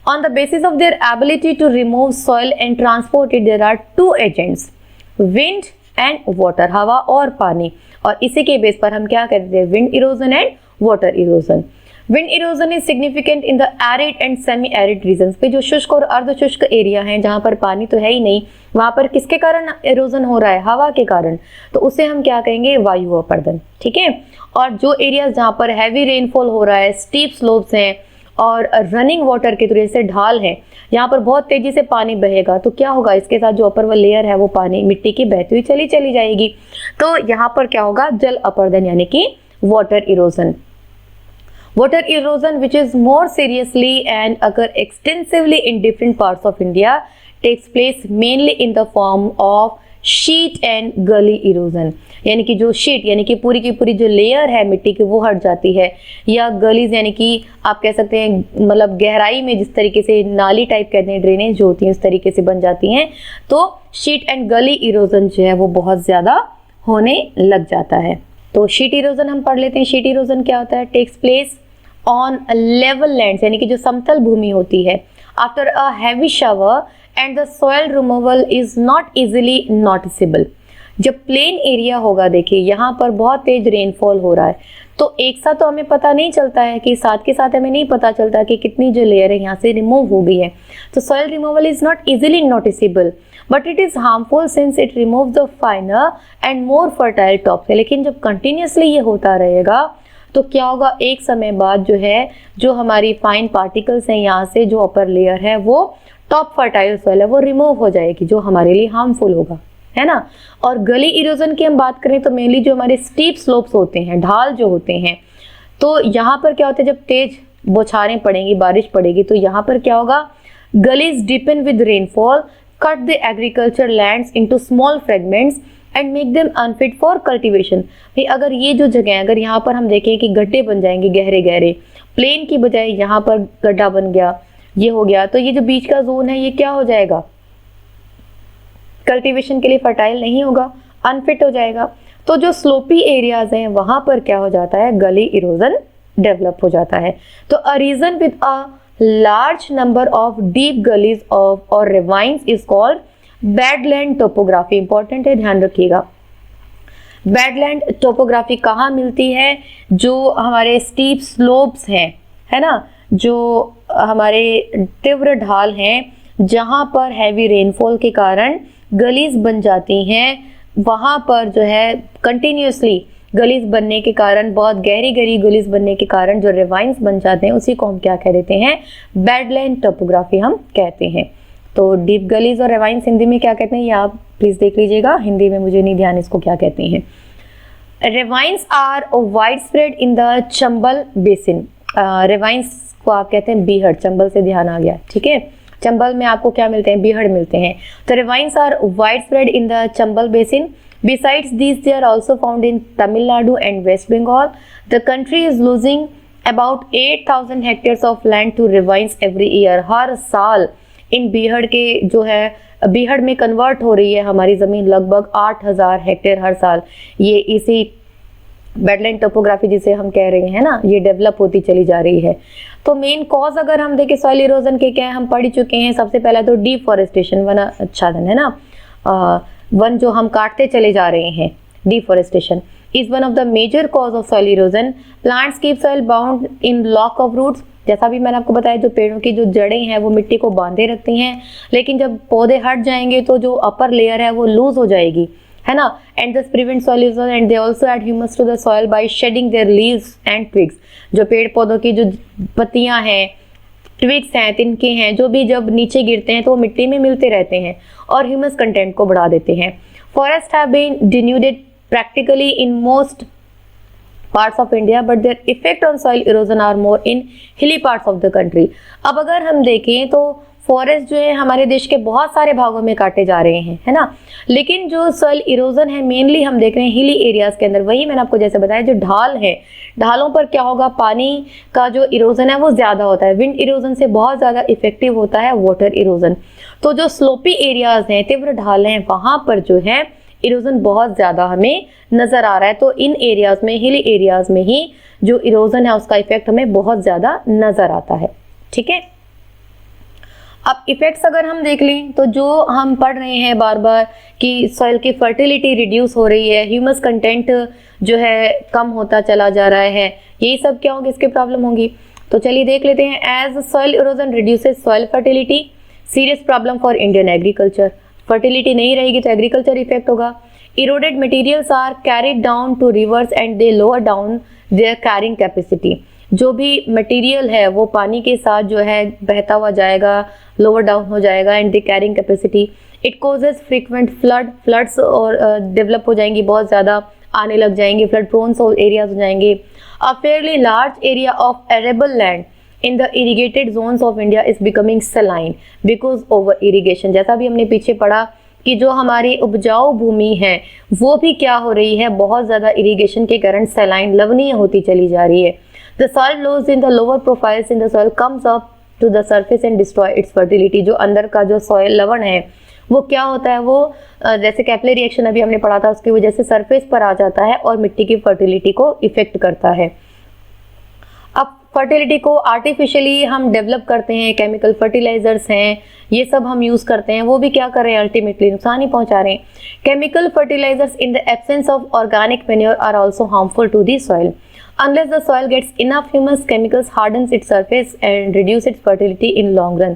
On the basis of their ability to remove soil and transport it, there are two agents, wind and water, हवा और पानी, और इसी के बेस पर हम क्या कहते हैं, wind erosion and water erosion. Wind erosion is significant in the arid and semi arid regions पे, जो शुष्क और अर्ध शुष्क एरिया हैं जहां पर पानी तो है ही नहीं, वहां पर किसके कारण इरोजन हो रहा है, हवा के कारण, तो उसे हम क्या कहेंगे, वायु अपरदन। ठीक है, और जो एरियाज जहां पर हैवी रेनफॉल हो रहा है, स्टीप स्लोप्स हैं और रनिंग वाटर के थ्रू से ढाल है, यहाँ पर बहुत तेजी से पानी बहेगा, तो क्या होगा, इसके साथ जो अपर लेयर है वो पानी मिट्टी की बहती हुई चली जाएगी, तो यहाँ पर क्या होगा, जल अपरदन यानी कि water erosion. Water erosion, which is more seriously and occur extensively in different parts of India, takes place mainly in the form of sheet and gully erosion, यानी कि जो शीट यानी कि पूरी की पूरी जो लेयर है मिट्टी की वो हट जाती है, या गलीज यानी कि आप कह सकते हैं मतलब गहराई में जिस तरीके से नाली टाइप कहते हैं, ड्रेनेज जो होती है उस तरीके से बन जाती हैं, तो शीट एंड गली इरोजन जो है वो बहुत ज़्यादा होने लग जाता है। तो शीट इरोजन हम पढ़ लेते हैं। शीट इरोजन क्या होता है, takes place on level lands, यानी कि जो समतल भूमि होती है, after a heavy shower and the soil removal is not easily noticeable. जब प्लेन एरिया होगा, देखिए यहाँ पर बहुत तेज रेनफॉल हो रहा है, तो एक साथ तो हमें पता नहीं चलता है कि साथ के साथ हमें नहीं पता चलता कि कितनी जो लेयर है यहाँ से रिमूव हो गई है, तो soil removal is not easily noticeable, but it is harmful since it remove the फाइनर and more fertile top. लेकिन जब कंटिन्यूसली ये होता रहेगा तो क्या होगा, एक समय बाद जो है जो हमारी फाइन पार्टिकल्स हैं यहाँ से, जो अपर लेयर है वो टॉप फर्टाइल सॉइल है वो रिमूव हो जाएगी, जो हमारे लिए हार्मफुल होगा, है ना। और गली इरोजन की हम बात करें तो मेनली जो हमारे स्टीप स्लोप्स होते हैं, ढाल जो होते हैं, तो यहाँ पर क्या होता है, जब तेज बौछारें पड़ेंगी, बारिश पड़ेगी, तो यहाँ पर क्या होगा, gullies depend with rainfall cut the agriculture lands into small fragments and make them unfit for cultivation. भाई अगर ये जो जगह है, अगर यहाँ पर हम देखें कि गड्ढे बन जाएंगे गहरे गहरे, प्लेन की बजाय यहाँ पर गड्ढा बन गया, ये हो गया, तो ये जो बीच का जोन है ये क्या हो जाएगा, कल्टीवेशन के लिए फर्टाइल नहीं होगा, अनफिट हो जाएगा। तो जो स्लोपी एरियाज हैं वहां पर क्या हो जाता है, गली इरोजन डेवलप हो जाता है। तो a region with a large number of deep gullies of or ravines is called badland topography. Important है, ध्यान रखिएगा। बैडलैंड टोपोग्राफी कहाँ मिलती है, जो हमारे स्टीप स्लोप्स हैं, है ना, जो हमारे तीव्र ढाल हैं, जहाँ पर हैवी रेनफॉल के कारण गलीज बन जाती हैं, वहाँ पर जो है कंटिन्यूसली गलीज बनने के कारण, बहुत गहरी गहरी गलीज बनने के कारण जो रिवाइंस बन जाते हैं, उसी को हम क्या कह देते हैं, बैडलैंड टोपोग्राफी हम कहते हैं। तो डीप गलीज और रिवाइंस हिंदी में क्या कहते हैं, ये आप प्लीज देख लीजिएगा, हिंदी में मुझे नहीं ध्यान इसको क्या कहते हैं। Ravines are wide spread in the Chambal basin. Ravines को आप कहते हैं बीहड़, चंबल से ध्यान आ गया, ठीक है। चंबल में आपको क्या मिलते हैं, बीहड़ मिलते हैं। तो ravines are wide spread in the Chambal basin. Besides these, they are also found in Tamil Nadu and West Bengal. The country is losing about 8,000 hectares of land to ravines every year. हर साल इन बीहड़ के जो है, बीहड़ में convert हो रही है हमारी ज़मीन, लगभग 8,000 हेक्टेयर हर साल। ये इसी बैडलैंड टोपोग्राफी जिसे हम कह रहे हैं ना, ये डेवलप होती चली जा रही है। तो मेन कॉज अगर हम देखें सॉइल इरोजन के क्या है, हम पढ़ चुके हैं। सबसे पहला तो डिफॉरेस्टेशन, वन आच्छादन, है ना, वन जो हम काटते चले जा रहे हैं, deforestation is one of the major cause of soil erosion. Plants keep soil bound in lock of roots जैसा भी मैंने आपको बताया, जो पेड़ों की जो जड़ें हैं वो मिट्टी को बांधे रखती हैं, लेकिन जब पौधे हट जाएंगे तो जो अपर लेयर है वो लूज हो जाएगी, है ना। And this prevent soil erosion and they also add humus to the soil by shedding their leaves and twigs. जो पेड़ पौधों की जो पत्तियां हैं, ट्विग्स हैं, तिनके हैं, जो भी जब नीचे गिरते हैं तो वो मिट्टी में मिलते रहते हैं और ह्यूमस कंटेंट को बढ़ा देते हैं। Forest have been denuded practically in most parts of India, but their effect on soil erosion are more in hilly parts of the country। अब अगर हम देखें तो फॉरेस्ट जो है हमारे देश के बहुत सारे भागों में काटे जा रहे हैं, है ना, लेकिन जो सॉइल इरोजन है मेनली हम देख रहे हैं हिली एरियाज के अंदर। वही मैंने आपको जैसे बताया, जो ढाल है, ढालों पर क्या होगा, पानी का जो इरोजन है वो ज्यादा होता है। विंड इरोजन से बहुत ज्यादा इफेक्टिव होता है वाटर इरोजन। तो जो स्लोपी एरियाज हैं, तीव्र ढाल हैं, वहां पर जो है इरोजन बहुत ज्यादा हमें नजर आ रहा है। तो इन एरियाज में, हिली एरियाज में ही जो इरोजन है उसका इफेक्ट हमें बहुत ज्यादा नजर आता है। ठीक है, अब इफेक्ट्स अगर हम देख लें तो जो हम पढ़ रहे हैं बार बार कि सॉइल की फर्टिलिटी रिड्यूस हो रही है, ह्यूमस कंटेंट जो है कम होता चला जा रहा है, यही सब क्या होगी, इसकी प्रॉब्लम होगी। तो चलिए देख लेते हैं। As soil erosion reduces soil fertility, serious problem for Indian agriculture. Fertility नहीं रहेगी तो एग्रीकल्चर इफेक्ट होगा। Eroded materials are carried down to rivers and they lower down their carrying capacity. जो भी मटेरियल है वो पानी के साथ जो है बहता हुआ जाएगा, लोअर डाउन हो जाएगा and the carrying capacity. It causes frequent floods और डेवलप हो जाएंगी, बहुत ज़्यादा आने लग जाएंगे, फ्लड प्रोन एरियाज हो जाएंगे। A fairly large area of arable land in the irrigated zones of India is becoming saline because over irrigation। जैसा भी हमने पीछे पढ़ा कि जो हमारी उपजाऊ भूमि है वो भी क्या हो रही है, बहुत ज़्यादा इरिगेशन के कारण सलाइन, लवणीय होती चली जा रही है। The soil loss in the lower profiles in the soil comes up to the surface and destroy its fertility। जो अंदर का जो सॉइल लवण है वो क्या होता है, वो जैसे कैपिलरी रिएक्शन अभी हमने पढ़ा था, उसकी वजह से सरफेस पर आ जाता है और मिट्टी की फर्टिलिटी को इफेक्ट करता है। अब फर्टिलिटी को आर्टिफिशियली हम डेवलप करते हैं, केमिकल फर्टिलाइजर्स हैं, ये सब हम यूज करते हैं, वो भी क्या कर रहे हैं, अल्टीमेटली नुकसान ही पहुंचा रहे हैं। Chemical fertilisers in the absence of organic manure are also harmful to the soil. Unless the soil gets enough humus, chemicals hardens its surface and reduce its fertility in long run।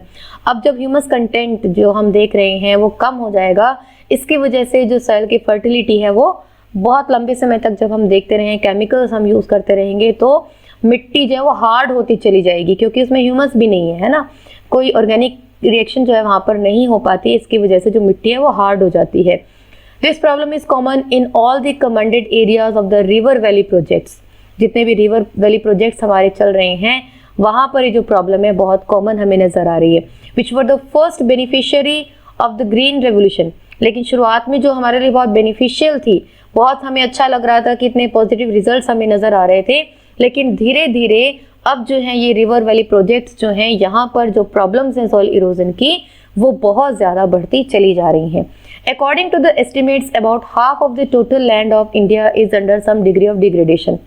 अब जब humus content जो हम देख रहे हैं वो कम हो जाएगा, इसकी वजह से जो सॉइल की फर्टिलिटी है वो बहुत लंबे समय तक जब हम देखते रहें, केमिकल्स हम यूज करते रहेंगे, तो मिट्टी जो है वो हार्ड होती चली जाएगी, क्योंकि उसमें ह्यूमस भी नहीं है ना, कोई ऑर्गेनिक रिएक्शन जो है वहां पर नहीं हो पाती, इसकी वजह से जो मिट्टी है वो हार्ड हो जाती है। This problem is common in all the commanded areas of the river valley projects. जितने भी रिवर वैली प्रोजेक्ट्स हमारे चल रहे हैं वहां पर ये जो प्रॉब्लम है बहुत कॉमन हमें नजर आ रही है। Which were the first beneficiary of the green revolution. लेकिन शुरुआत में जो हमारे लिए बहुत बेनिफिशियल थी, बहुत हमें अच्छा लग रहा था कि इतने पॉजिटिव रिजल्ट्स हमें नजर आ रहे थे, लेकिन धीरे धीरे अब जो है ये रिवर वैली प्रोजेक्ट्स जो हैं, यहाँ पर जो प्रॉब्लम्स हैं सॉइल इरोजन की वो बहुत ज़्यादा बढ़ती चली जा रही हैं। According to the estimates about half of the total land of India is under some degree of degradation.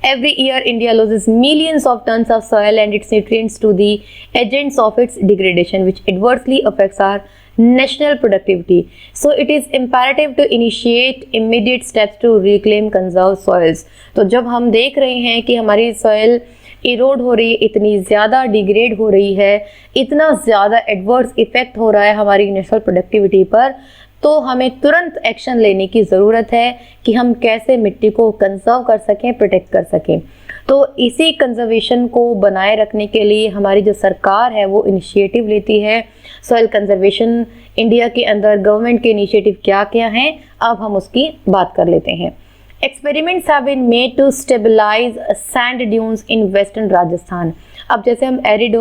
Every year India loses millions of tons of soil and its nutrients to the agents of its degradation, which adversely affects our national productivity। So it is imperative to initiate immediate steps to reclaim conserved soils। तो जब हम देख रहे हैं कि हमारी soil Erode हो रही है, इतनी ज़्यादा डिग्रेड हो रही है, इतना ज़्यादा एडवर्स इफेक्ट हो रहा है हमारी नेशनल प्रोडक्टिविटी पर, तो हमें तुरंत एक्शन लेने की ज़रूरत है कि हम कैसे मिट्टी को कंजर्व कर सकें, प्रोटेक्ट कर सकें। तो इसी कंजर्वेशन को बनाए रखने के लिए हमारी जो सरकार है वो इनिशिएटिव लेती है। सॉइल कंजर्वेशन इंडिया के अंदर गवर्नमेंट के इनिशिएटिव क्या क्या हैं, अब हम उसकी बात कर लेते हैं। Experiments have been made to stabilise sand dunes in western Rajasthan. अब जैसे हम एरिड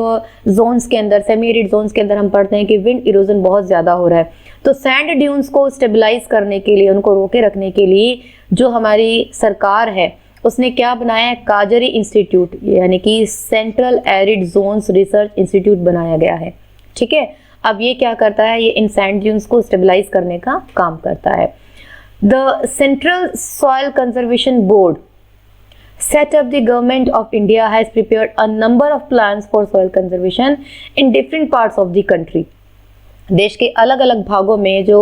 जोन्स के अंदर, सेमी एरिड जोन्स के अंदर हम पढ़ते हैं कि विंड इरोजन बहुत ज़्यादा हो रहा है, तो सैंड ड्यून्स को स्टेबलाइज करने के लिए, उनको रोके रखने के लिए जो हमारी सरकार है उसने क्या बनाया है, काजरी इंस्टीट्यूट, यानी कि central arid zones research institute बनाया गया है। ठीक है, अब ये क्या करता है, ये इन सैंड ड्यून्स को स्टेबलाइज करने का काम करता है। The central soil conservation board set up the government of India has prepared a number of plans for soil conservation in different parts of the country। देश के अलग अलग भागों में जो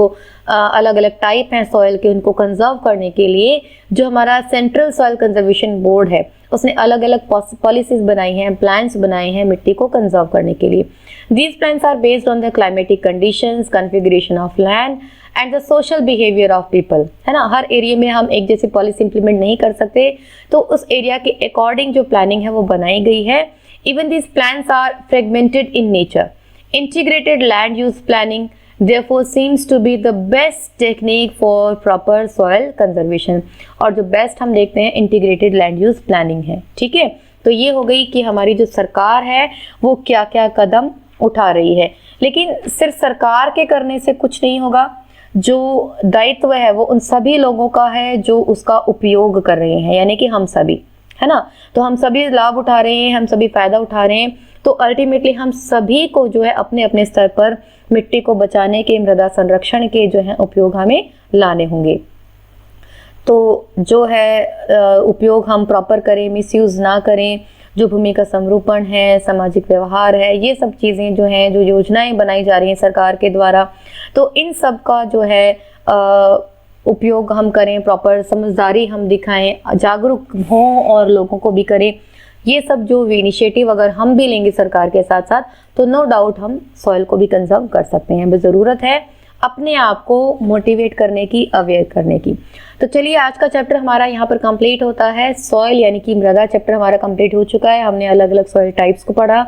अलग अलग टाइप हैं सॉइल के, उनको कंजर्व करने के लिए जो हमारा सेंट्रल सॉइल कंजर्वेशन बोर्ड है उसने अलग अलग पॉलिसीज बनाई हैं, प्लान्स बनाए हैं मिट्टी को कंजर्व करने के लिए। These plans are based on the climatic conditions, configuration of land and the social behaviour of people, है ना। हर एरिया में हम एक जैसी पॉलिसी इंप्लीमेंट नहीं कर सकते, तो उस एरिया के अकॉर्डिंग जो प्लानिंग है वो बनाई गई है। Even these plans are fragmented in nature. Integrated land use planning therefore seems to be the best technique for proper soil conservation। और जो बेस्ट हम देखते हैं इंटीग्रेटेड लैंड यूज प्लानिंग है, ठीक है। तो ये हो गई कि हमारी जो सरकार है वो क्या क्या कदम उठा रही है। लेकिन सिर्फ सरकार के करने से कुछ नहीं होगा, जो दायित्व है वो उन सभी लोगों का है जो उसका उपयोग कर रहे हैं, यानी कि हम सभी, है ना। तो हम सभी लाभ उठा रहे हैं, हम सभी फायदा उठा रहे हैं। तो अल्टीमेटली हम सभी को जो है अपने अपने स्तर पर मिट्टी को बचाने के, मृदा संरक्षण के जो है उपयोग हमें लाने होंगे। तो जो है उपयोग हम प्रॉपर करें, मिसयूज ना करें। जो भूमि का समरूपण है, सामाजिक व्यवहार है, ये सब चीज़ें जो हैं, जो योजनाएं बनाई जा रही हैं सरकार के द्वारा, तो इन सब का जो है उपयोग हम करें, प्रॉपर समझदारी हम दिखाएं, जागरूक हों और लोगों को भी करें। ये सब जो इनिशिएटिव अगर हम भी लेंगे सरकार के साथ साथ, तो नो डाउट हम सॉइल को भी कंजर्व कर सकते हैं। बस ज़रूरत है अपने आप को मोटिवेट करने की, अवेयर करने की। तो चलिए आज का चैप्टर हमारा यहाँ पर कंप्लीट होता है। सॉइल यानी कि मृदा चैप्टर हमारा कंप्लीट हो चुका है। हमने अलग अलग सॉइल टाइप्स को पढ़ा,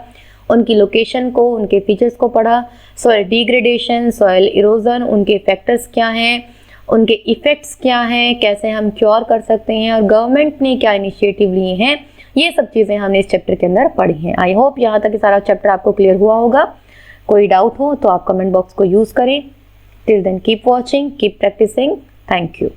उनकी लोकेशन को, उनके फीचर्स को पढ़ा, सॉइल डिग्रेडेशन, सॉइल इरोजन, उनके फैक्टर्स क्या हैं, उनके इफेक्ट्स क्या हैं, कैसे हम क्योर कर सकते हैं और गवर्नमेंट ने क्या इनिशिएटिव लिए हैं, ये सब चीज़ें हमने इस चैप्टर के अंदर पढ़ी हैं। आई होप यहाँ तक सारा चैप्टर आपको क्लियर हुआ होगा। कोई डाउट हो तो आप कमेंट बॉक्स को यूज़ करें। Till then keep watching, keep practising. Thank you.